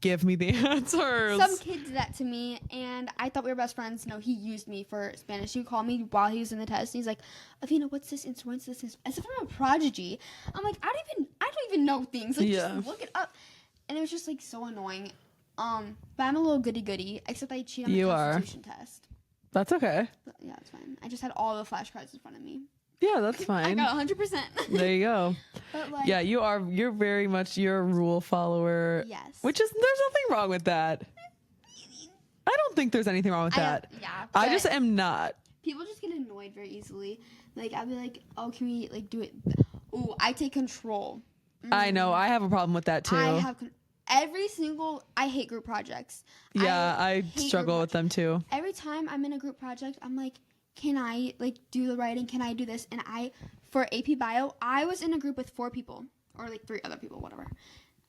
give me the answers. Some kid did that to me, and I thought we were best friends. No, he used me for Spanish. He would call me while he was in the test. And he's like, Avina, what's this answer? What's this answer? As if I'm a prodigy. I'm like, I don't even know things. Like, just look it up. And it was just, like, so annoying. But I'm a little goody, except I cheat on the Constitution test. That's okay. But, yeah, it's fine. I just had all the flashcards in front of me. Yeah, that's fine. I got 100%. There you go. But, like, yeah, you're very much a rule follower. Yes. There's nothing wrong with that. I don't think there's anything wrong with that. I just am not. People just get annoyed very easily. Like, I'll be like, oh, can we, like, do it? Ooh, I take control. I know. I have a problem with that too. I hate group projects. Yeah, I struggle with them too. Every time I'm in a group project, I'm like, can I, like, do the writing? Can I do this? And for AP Bio, I was in a group with 4 people, or, like, 3 other people, whatever.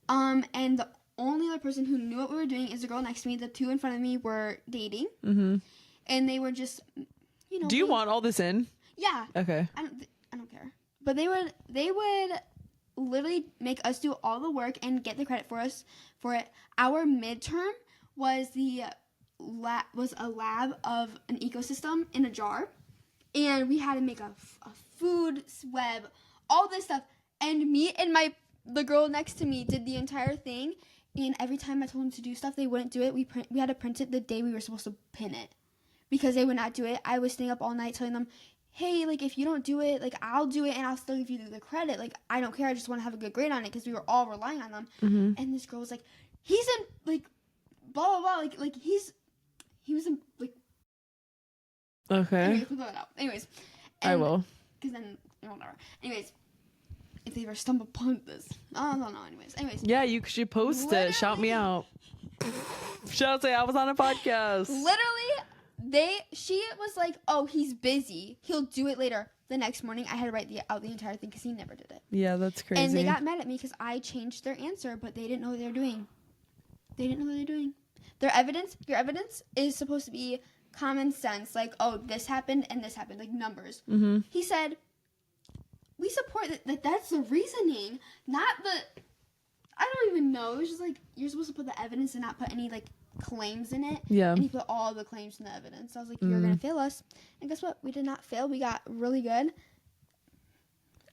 And the only other person who knew what we were doing is the girl next to me. The 2 in front of me were dating. Mm-hmm. And they were just, you know. Do you want all this in? Yeah. Okay. I don't care. But they would literally make us do all the work and get the credit for it. Our midterm was a lab of an ecosystem in a jar, and we had to make a food web, all this stuff. And me and the girl next to me did the entire thing. And every time I told them to do stuff, they wouldn't do it. We had to print it the day we were supposed to pin it, because they would not do it. I was staying up all night telling them, hey, like, if you don't do it, like, I'll do it and I'll still give you the credit. Like, I don't care. I just want to have a good grade on it, because we were all relying on them. Mm-hmm. And this girl was like, he's in, like, blah, blah, blah. Like he was in, like. Okay. Anyways, we'll blow it out. Anyways. I will. Because then, whatever. Anyways. If they ever stumble upon this. I don't know. Anyways. Yeah, you should post it. Shout me out. Say I was on a podcast. Literally, she was like, oh, he's busy. He'll do it later. The next morning, I had to write out the entire thing because he never did it. Yeah, that's crazy. And they got mad at me because I changed their answer, but they didn't know what they were doing. Your evidence is supposed to be common sense. Like, oh, this happened and this happened. Like, numbers. Mm-hmm. He said, we support that. That's the reasoning, not the. I don't even know. It was just like, you're supposed to put the evidence and not put any, like, claims in it. Yeah. And he put all the claims in the evidence. So I was like, you're going to fail us. And guess what? We did not fail. We got really good.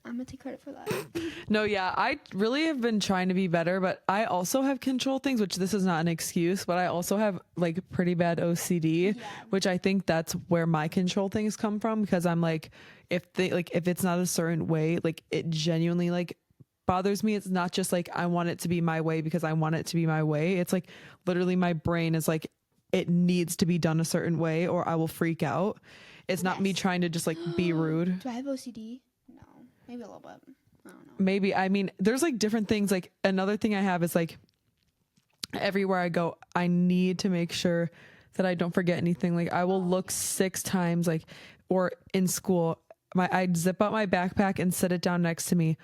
I'm gonna take credit for that. No, yeah, I really have been trying to be better, but I also have control things, which this is not an excuse, but I also have like pretty bad OCD, which I think that's where my control things come from, because I'm like, if it's not a certain way, like it genuinely like bothers me. It's not just like I want it to be my way because I want it to be my way. It's like literally my brain is like, it needs to be done a certain way or I will freak out. It's not me trying to just like be rude. Do I have OCD? No, maybe a little bit. I don't know. Maybe. I mean, there's like different things. Like another thing I have is like everywhere I go, I need to make sure that I don't forget anything. Like I will look 6 times, like, or in school, I'd zip up my backpack and set it down next to me.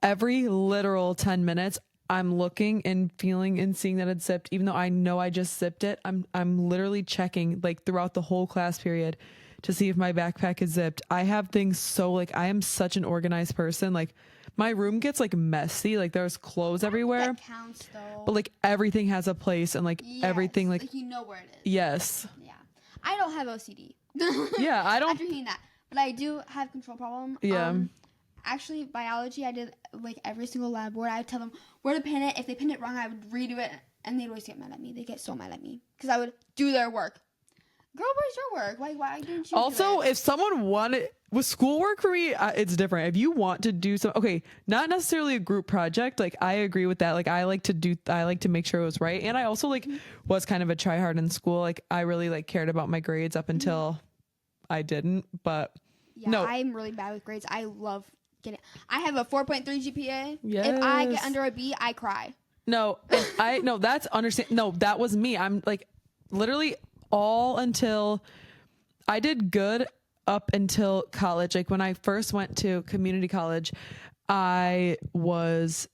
Every literal 10 minutes, I'm looking and feeling and seeing that it's zipped, even though I know I just zipped it. I'm literally checking like throughout the whole class period to see if my backpack is zipped. I have things so like I am such an organized person. Like my room gets like messy, like there's clothes everywhere. That counts though. But like everything has a place and like everything like you know where it is. Yes. Yeah. I don't have OCD. Yeah, I don't. After hearing that, but I do have control problem. Yeah. Actually, biology, I did like every single lab board. I would tell them where to pin it. If they pinned it wrong, I would redo it, and they'd always get mad at me. They get so mad at me because I would do their work. Girl, where's your work? Like, why didn't you? Also, if someone wanted with schoolwork for me, it's different. If you want to do some, okay, not necessarily a group project. Like, I agree with that. Like, I like to make sure it was right, and I also like was kind of a tryhard in school. Like, I really like cared about my grades up until I didn't. But yeah, no, I'm really bad with grades. I love I have a 4.3 GPA. Yes. If I get under a B, I cry. No, that's understand. No, that was me. I'm like literally all until I did good up until college. Like when I first went to community college, I was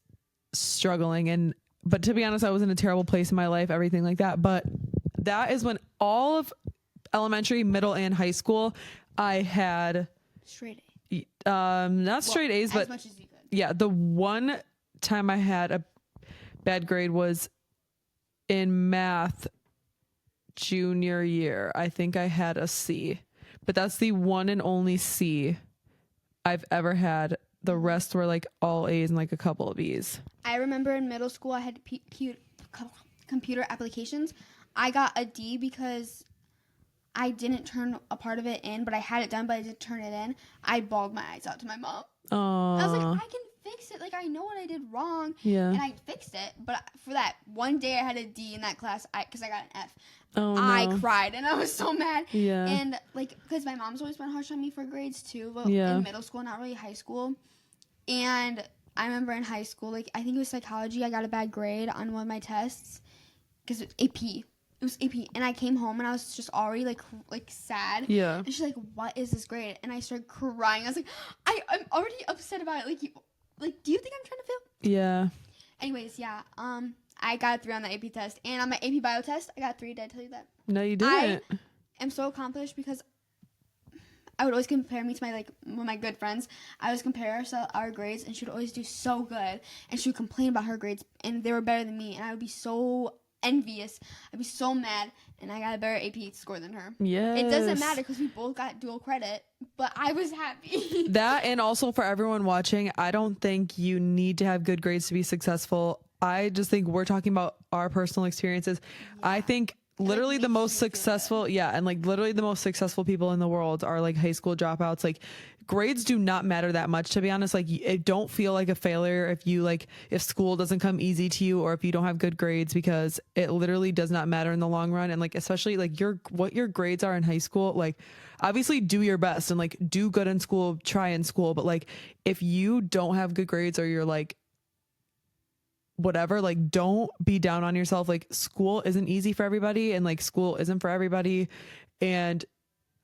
struggling but to be honest, I was in a terrible place in my life, everything like that. But that is when all of elementary, middle, and high school, I had straight A. Not straight A's, but as much as you could. Yeah, the one time I had a bad grade was in math junior year. I think I had a C, but that's the one and only C I've ever had. The rest were like all A's and like a couple of B's. I remember in middle school I had computer applications. I got a D because I didn't turn a part of it in, but I had it done, but I didn't turn it in. I bawled my eyes out to my mom. Oh, I was like, I can fix it. Like, I know what I did wrong. Yeah. And I fixed it. But for that one day I had a D in that class because I got an F. Oh, no. I cried, and I was so mad. Yeah. And, like, because my mom's always been harsh on me for grades, too. But Yeah. in middle school, not really high school. And I remember in high school, like, I think it was psychology. I got a bad grade on one of my tests because it was AP. It was AP, and I came home and I was just already like sad. Yeah. And she's like, "What is this grade?" And I started crying. I was like, "I'm already upset about it. Like, do you think I'm trying to fail?" Yeah. Anyways, yeah. I got a 3 on the AP test, and on my AP Bio test, I got a 3. Did I tell you that? No, you didn't. I am so accomplished because I would always compare me to one of my good friends. I always compare our grades, and she would always do so good, and she would complain about her grades, and they were better than me, and I would be so envious. I'd be so mad, and I got a better AP score than her. Yes. It doesn't matter because we both got dual credit, but I was happy. That, and also for everyone watching, I don't think you need to have good grades to be successful. I just think we're talking about our personal experiences. Yeah. I think literally the most successful, and like literally the most successful people in the world are like high school dropouts. Like grades do not matter that much, to be honest. Like it don't feel like a failure if school doesn't come easy to you or if you don't have good grades, because it literally does not matter in the long run. And like, especially like what your grades are in high school, like obviously do your best and like do good in school, try in school. But like, if you don't have good grades or you're like, whatever, like don't be down on yourself. Like school isn't easy for everybody, and like school isn't for everybody. And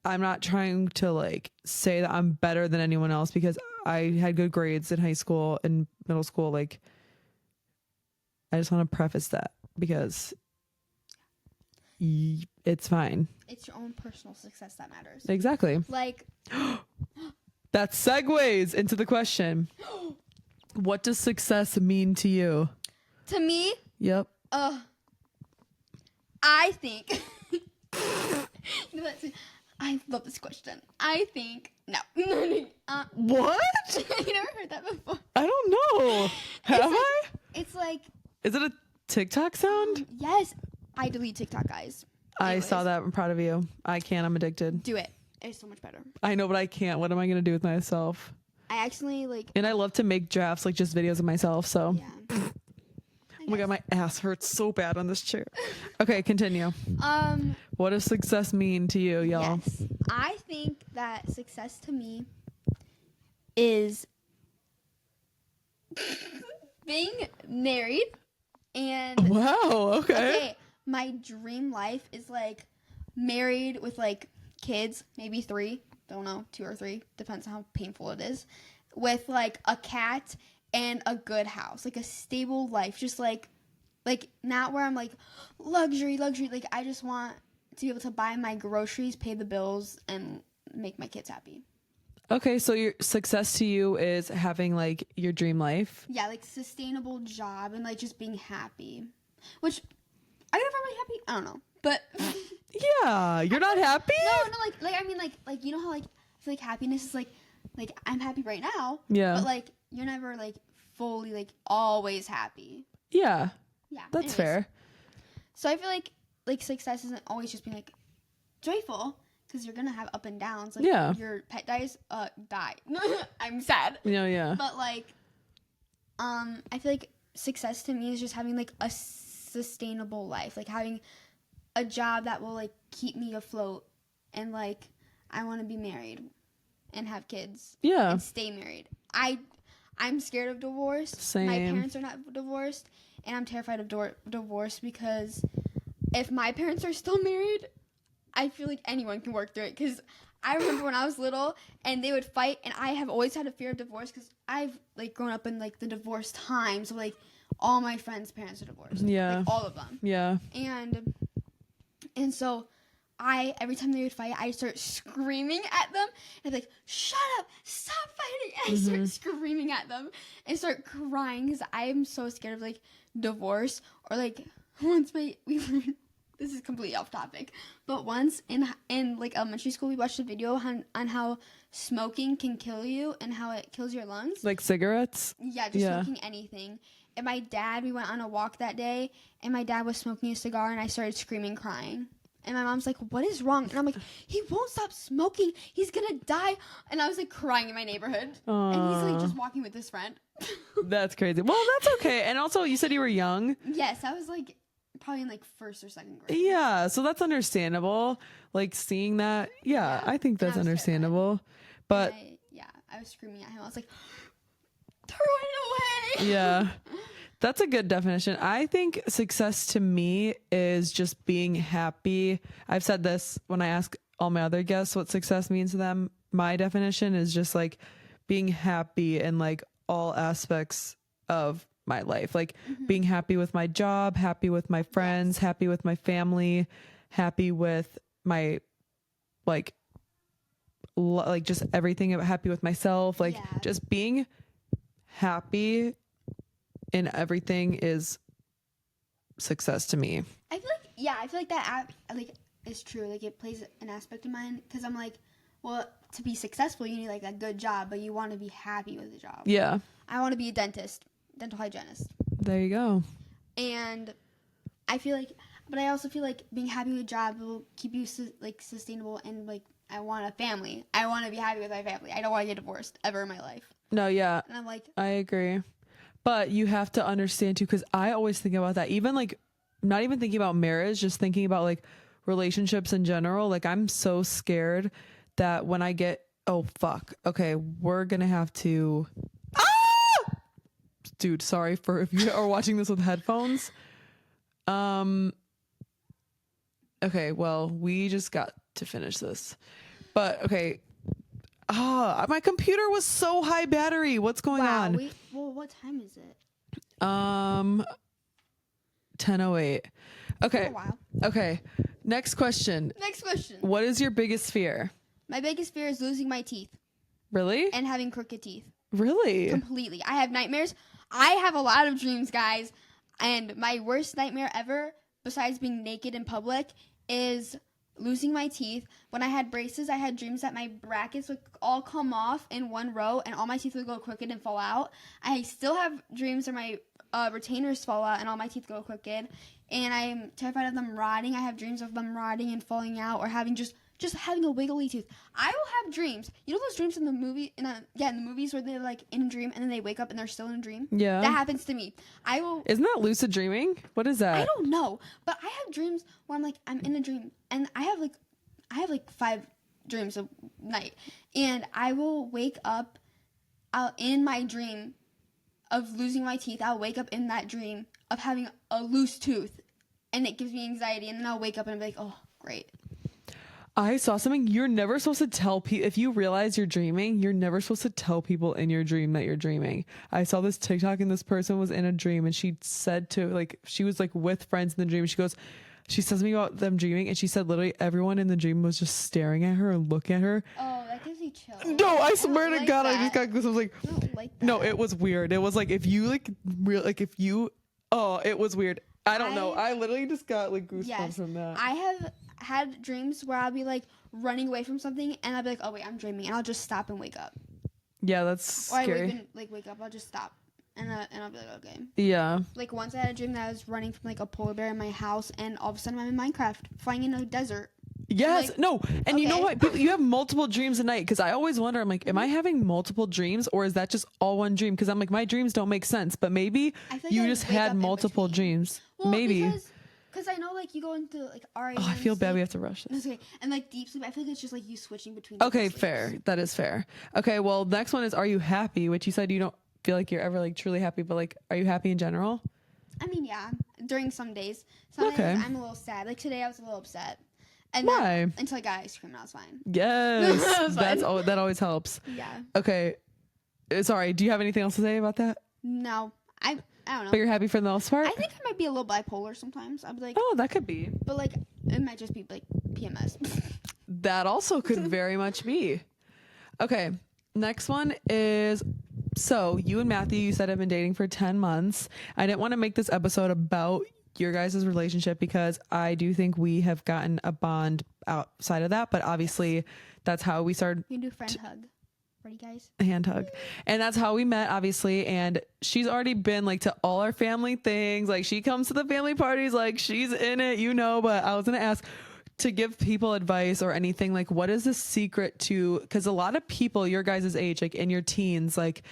I'm not trying to like say that I'm better than anyone else because I had good grades in high school and middle school. Like I just want to preface that because it's fine. It's your own personal success that matters. Exactly. Like that segues into the question. What does success mean to you? To me? Yep. I think I love this question. I think No. What? You never heard that before? I don't know. Have I? It's like, Is it a TikTok sound? yes. I delete TikTok, guys. I Anyways, saw that. I'm proud of you. I can't. I'm addicted. Do it. It's so much better. I know, but I can't. What am I going to do with myself? I actually like. And I love to make drafts, like just videos of myself. So, Yeah. oh my God, my ass hurts so bad on this chair. Okay, continue. What does success mean to you, y'all? Yes. I think that success to me is being married and Wow. okay, my dream life is like married with like kids, maybe 3, don't know, 2 or 3, depends on how painful it is, with like a cat and a good house, like a stable life, just like not where I'm like luxury, like I just want to be able to buy my groceries, pay the bills, and make my kids happy. Okay, so your success to you is having like your dream life. Yeah, like sustainable job and like just being happy. Which are you ever really happy? I don't know, but Yeah, you're not happy? no, like I mean, like you know how like I feel like happiness is like I'm happy right now. Yeah. But like you're never like fully like always happy. Yeah, Yeah, that's anyways. fair. So I feel like success isn't always just being like joyful, because you're gonna have up and downs. Like Yeah. your pet dies, die. I'm sad. Yeah. But like, I feel like success to me is just having like a sustainable life, like having a job that will like keep me afloat, and like I want to be married and have kids. Yeah. And stay married. I'm scared of divorce. Same. My parents are not divorced, and I'm terrified of divorce because if my parents are still married, I feel like anyone can work through it. Because I remember when I was little and they would fight, and I have always had a fear of divorce because I've like grown up in like the divorce time. So like all my friends' parents are divorced. Yeah. Like all of them. Yeah. And so every time they would fight, I'd start screaming at them. And I'd be like, shut up, stop fighting. And I start screaming at them and start crying because I'm so scared of like divorce. Or like once we learned, this is completely off topic, but once in like elementary school, we watched a video on how smoking can kill you and how it kills your lungs. Like cigarettes? Yeah, just smoking anything. And we went on a walk that day, and my dad was smoking a cigar, and I started screaming, crying. And my mom's like, what is wrong? And I'm like, he won't stop smoking. He's going to die. And I was like crying in my neighborhood. And he's like just walking with his friend. That's crazy. Well, that's okay. And also, you said you were young. Yes, I was like probably in like 1st or 2nd grade. Yeah, so that's understandable. Like seeing that. Yeah, I think that's understandable. But I was screaming at him. I was like, throw it away. Yeah. That's a good definition. I think success to me is just being happy. I've said this when I ask all my other guests what success means to them. My definition is just like being happy in like all aspects of my life. Like being happy with my job, happy with my friends, happy with my family, happy with my like just everything, happy with myself, like just being happy in everything is success to me. I feel like that is true. Like it plays an aspect of mine because I'm like, well, to be successful, you need like a good job, but you want to be happy with the job. Yeah. I want to be a dentist, dental hygienist. There you go. And I also feel like being happy with a job will keep you like sustainable, and like I want a family. I want to be happy with my family. I don't want to get divorced ever in my life. No, yeah. And I'm like, I agree. But you have to understand too, because I always think about that, even like not even thinking about marriage, just thinking about like relationships in general. Like I'm so scared that when I get, oh fuck, okay, we're gonna have to, dude, sorry for if you are watching this with headphones. Okay, well, we just got to finish this, but okay. My computer was so high battery. What's going on? Well, what time is it? 10:08. Okay. For a while. Okay. Next question. What is your biggest fear? My biggest fear is losing my teeth. Really? And having crooked teeth. Really? Completely. I have nightmares. I have a lot of dreams, guys. And my worst nightmare ever, besides being naked in public, is losing my teeth. When I had braces, I had dreams that my brackets would all come off in one row and all my teeth would go crooked and fall out. I still have dreams where my retainers fall out and all my teeth go crooked. And I'm terrified of them rotting. I have dreams of them rotting and falling out or having just having a wiggly tooth. I will have dreams. You know those dreams in the movie, in the movies where they're like in a dream and then they wake up and they're still in a dream? Yeah. That happens to me. Isn't that lucid dreaming? What is that? I don't know. But I have dreams where I'm in a dream and I have like 5 dreams a night. And I will wake up in my dream of losing my teeth. I'll wake up in that dream of having a loose tooth and it gives me anxiety. And then I'll wake up and be like, oh, great. I saw something. You're never supposed to tell people if you realize you're dreaming. You're never supposed to tell people in your dream that you're dreaming. I saw this TikTok and this person was in a dream and she said she was like with friends in the dream. She says something about them dreaming and she said literally everyone in the dream was just staring at her and looking at her. Oh, that gives me chills. No, I swear to God, that. I just got goosebumps. I was like, I don't like that. no, it was weird. It was like if you it was weird. I don't know. I literally just got like goosebumps from that. I have had dreams where I'll be like running away from something and I'll be like, oh wait, I'm dreaming, and I'll just stop and wake up. Yeah, that's scary. Or I wake up, I'll just stop and I'll be like, okay. Yeah. Like once I had a dream that I was running from like a polar bear in my house and all of a sudden I'm in Minecraft flying in a desert. Yes. Like, no. And you know okay. what? People, you have multiple dreams a night. Cause I always wonder, I'm like, am I having multiple dreams or is that just all one dream? Cause I'm like, my dreams don't make sense, but maybe you just had multiple dreams. Well, maybe. Because I know like you go into like REM. Oh, I feel bad. We have to rush this. Okay. And like deep sleep, I feel like it's just like you switching between. Okay. Fair. That is fair. Okay. Well, next one is, are you happy? Which you said you don't feel like you're ever like truly happy, but like, are you happy in general? I mean, yeah, during some days. Some days I'm a little sad. Like today I was a little upset. And why? Until I got ice cream and I was fine. Yes. That always helps. Yeah. Okay. Sorry. Do you have anything else to say about that? No. I don't know. But you're happy for the most part? I think I might be a little bipolar sometimes. I'm like, oh, that could be. But like, it might just be like PMS. That also could very much be. Okay. Next one is, so you and Matthew, you said have been dating for 10 months. I didn't want to make this episode about your guys' relationship because I do think we have gotten a bond outside of that, but obviously that's how we started. We can do friend hug. Ready, guys? Hand hug. And that's how we met, obviously. And she's already been like to all our family things. Like she comes to the family parties, like she's in it, you know, but I was going to ask to give people advice or anything, like what is the secret to, because a lot of people your guys' age, like in your teens, like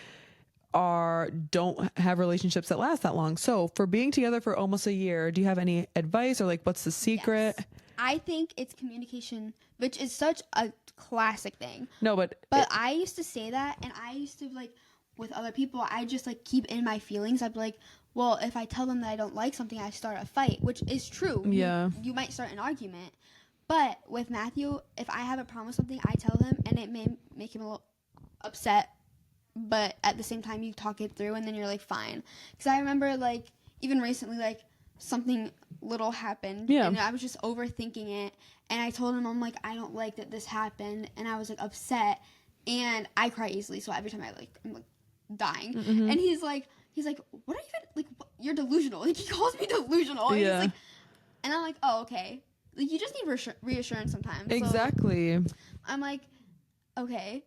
don't have relationships that last that long. So for being together for almost a year, do you have any advice or like what's the secret? Yes. I think it's communication, which is such a classic thing. No, but I used to say that, and I used to like with other people, I just like keep in my feelings. I'd be like, well, if I tell them that I don't like something, I start a fight, which is true. Yeah. You might start an argument. But with Matthew, if I have a problem with something, I tell him, and it may make him a little upset. But at the same time, you talk it through, and then you're like, fine. Because I remember, like, even recently, like, something little happened. Yeah. And I was just overthinking it. And I told him, I'm like, I don't like that this happened. And I was, like, upset. And I cry easily. So every time I'm, like, dying. Mm-hmm. And he's like, what are you even, like, you're delusional. Like, he calls me delusional. And yeah. he's like, and I'm like, oh, okay. Like, you just need reassurance sometimes. Exactly. So I'm like, okay.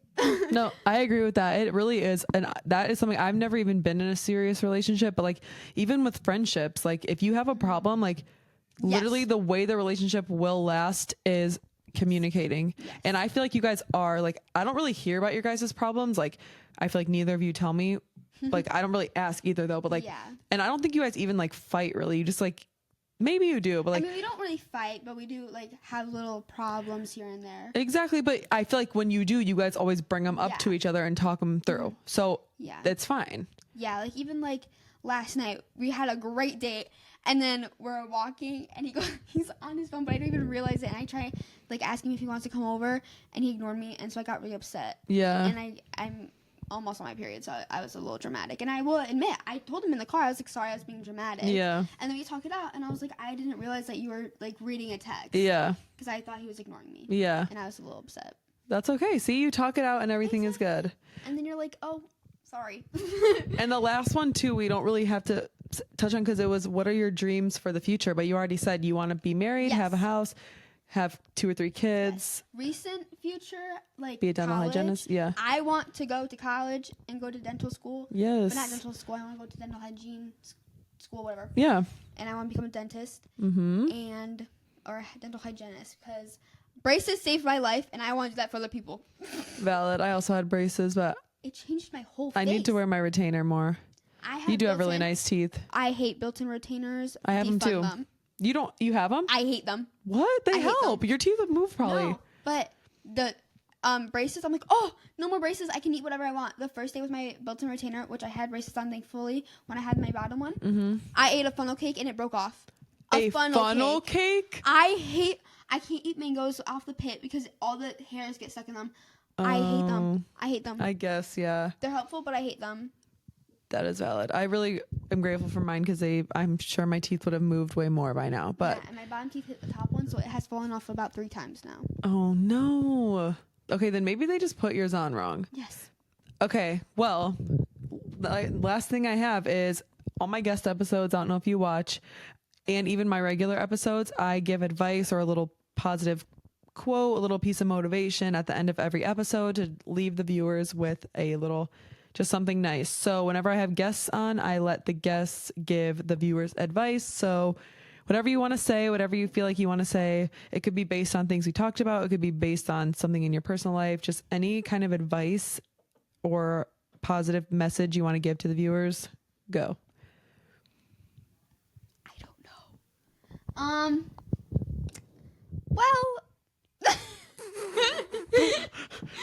No, I agree with that. It really is. And that is something I've never even been in a serious relationship, but like even with friendships, like if you have a problem, like literally the way the relationship will last is communicating. Yes. And I feel like you guys are like, I don't really hear about your guys' problems. Like I feel like neither of you tell me, like, I don't really ask either though, but like, and I don't think you guys even like fight really. You just like, maybe you do, but like, I mean, we don't really fight, but we do like have little problems here and there. Exactly. But I feel like when you do, you guys always bring them up to each other and talk them through. So that's fine. Yeah. Like even like last night we had a great date and then we're walking and he's on his phone, but I don't even realize it. And I try like asking him if he wants to come over and he ignored me. And so I got really upset. Yeah. And I'm almost on my period, so I was a little dramatic. And I will admit, I told him in the car, I was like, sorry, I was being dramatic. Yeah. And then we talked it out, and I was like, I didn't realize that you were like reading a text. Yeah. Because I thought he was ignoring me. Yeah. And I was a little upset. That's okay. See, you talk it out and everything is good. And then you're like, oh, sorry. And the last one too, we don't really have to touch on because it was, what are your dreams for the future? But you already said you want to be married, have a house, have 2 or 3 kids. Recent future, like Be a dental college, hygienist. Yeah. I want to go to college and go to dental school. Yes. But not dental school. I want to go to dental hygiene school, whatever. Yeah. And I want to become a dentist Mm-hmm. or a dental hygienist because braces saved my life, and I want to do that for other people. Valid. I also had braces, but It changed my whole face. I need to wear my retainer more. You do have really nice teeth. I hate built-in retainers. I have them too. You have them? I hate them. What? They help. Your teeth would move probably. No, but the braces, I'm like, oh, no more braces. I can eat whatever I want. The first day was my built-in retainer, which I had braces on, thankfully, when I had my bottom one. I ate a funnel cake, and it broke off. A funnel cake? I can't eat mangoes off the pit because all the hairs get stuck in them. I hate them. I guess, yeah. They're helpful, but I hate them. That is valid. I really am grateful for mine because I'm sure my teeth would have moved way more by now. But yeah, and my bottom teeth hit the top one, so it has fallen off about 3 times now. Oh, no. Okay, then maybe they just put yours on wrong. Yes. Okay, well, the last thing I have is all my guest episodes. I don't know if you watch, and even my regular episodes, I give advice or a little positive quote, a little piece of motivation at the end of every episode to leave the viewers with a little, just something nice. So whenever I have guests on, I let the guests give the viewers advice. So whatever you want to say, whatever you feel like you want to say, it could be based on things we talked about. It could be based on something in your personal life, just any kind of advice or positive message you want to give to the viewers. Go. I don't know. Well,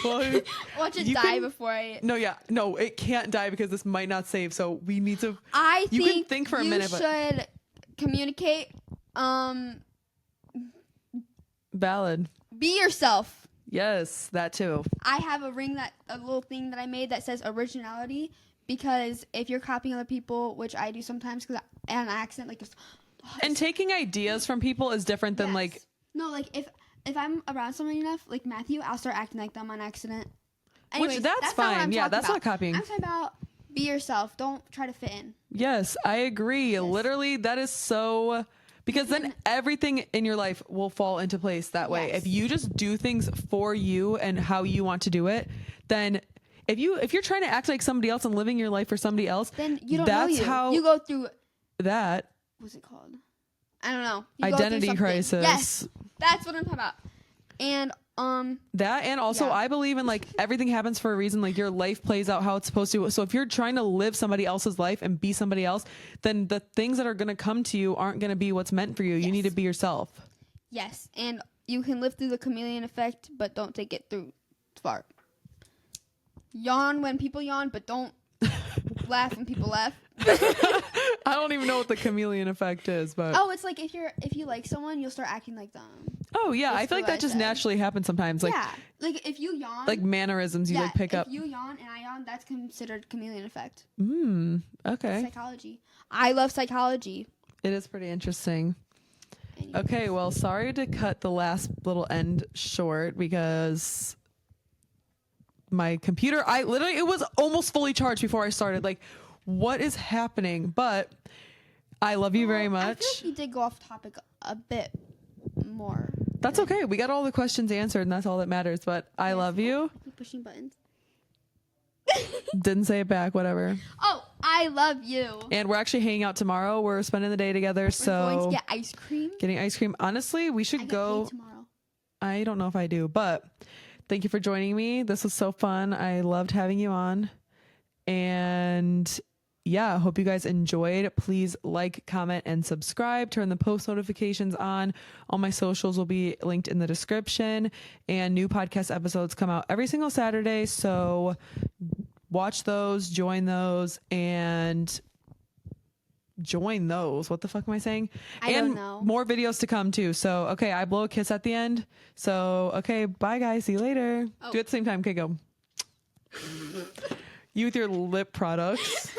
Well, watch it die before I. No, it can't die because this might not save. So we need to. You can think for a minute, you should communicate. Valid. Be yourself. Yes, that too. I have a little thing that I made that says originality, because if you're copying other people, which I do sometimes because on accident, like. And taking ideas from people is different than like. No, like if I'm around somebody enough, like Matthew, I'll start acting like them on accident. Anyways, which that's fine. Yeah, that's not copying. I'm talking about be yourself. Don't try to fit in. Yes, I agree. Yes. Literally, that is so. Because then everything in your life will fall into place that way. If you just do things for you and how you want to do it, then if you're trying to act like somebody else and living your life for somebody else, then you don't know you. How you go through that. What's it called? I don't know. Identity crisis. Yes, that's what I'm talking about. And that, and also I believe in like everything happens for a reason. Like your life plays out how it's supposed to. So if you're trying to live somebody else's life and be somebody else, then the things that are going to come to you aren't going to be what's meant for you. You need to be yourself. Yes, and you can live through the chameleon effect, but don't take it too far. Yawn when people yawn, but don't laugh when people laugh. I don't even know what the chameleon effect is, but it's like if you like someone, you'll start acting like them. Oh yeah, I feel like that just naturally happens sometimes. Like like if you yawn, like mannerisms you like pick up. If you yawn and I yawn, that's considered chameleon effect. Okay. Psychology. I love psychology. It is pretty interesting. Anyways. Okay, well, sorry to cut the last little end short because my computer, it was almost fully charged before I started. Like, what is happening? But I love you very much. I feel like we did go off topic a bit more. That's okay. We got all the questions answered, and that's all that matters. But I love you. Keep pushing buttons. Didn't say it back. Whatever. Oh, I love you. And we're actually hanging out tomorrow. We're spending the day together. We're going to get ice cream. Getting ice cream. Honestly, we should go. Tomorrow. I don't know if I do, but thank you for joining me. This was so fun. I loved having you on. And yeah, I hope you guys enjoyed. Please like, comment, and subscribe. Turn the post notifications on. All my socials will be linked in the description. And new podcast episodes come out every single Saturday. So watch those, join those, and join those. What the fuck am I saying? I don't know. More videos to come too. So, okay, I blow a kiss at the end. So, okay, bye guys. See you later. Do it at the same time. Okay, go. You with your lip products.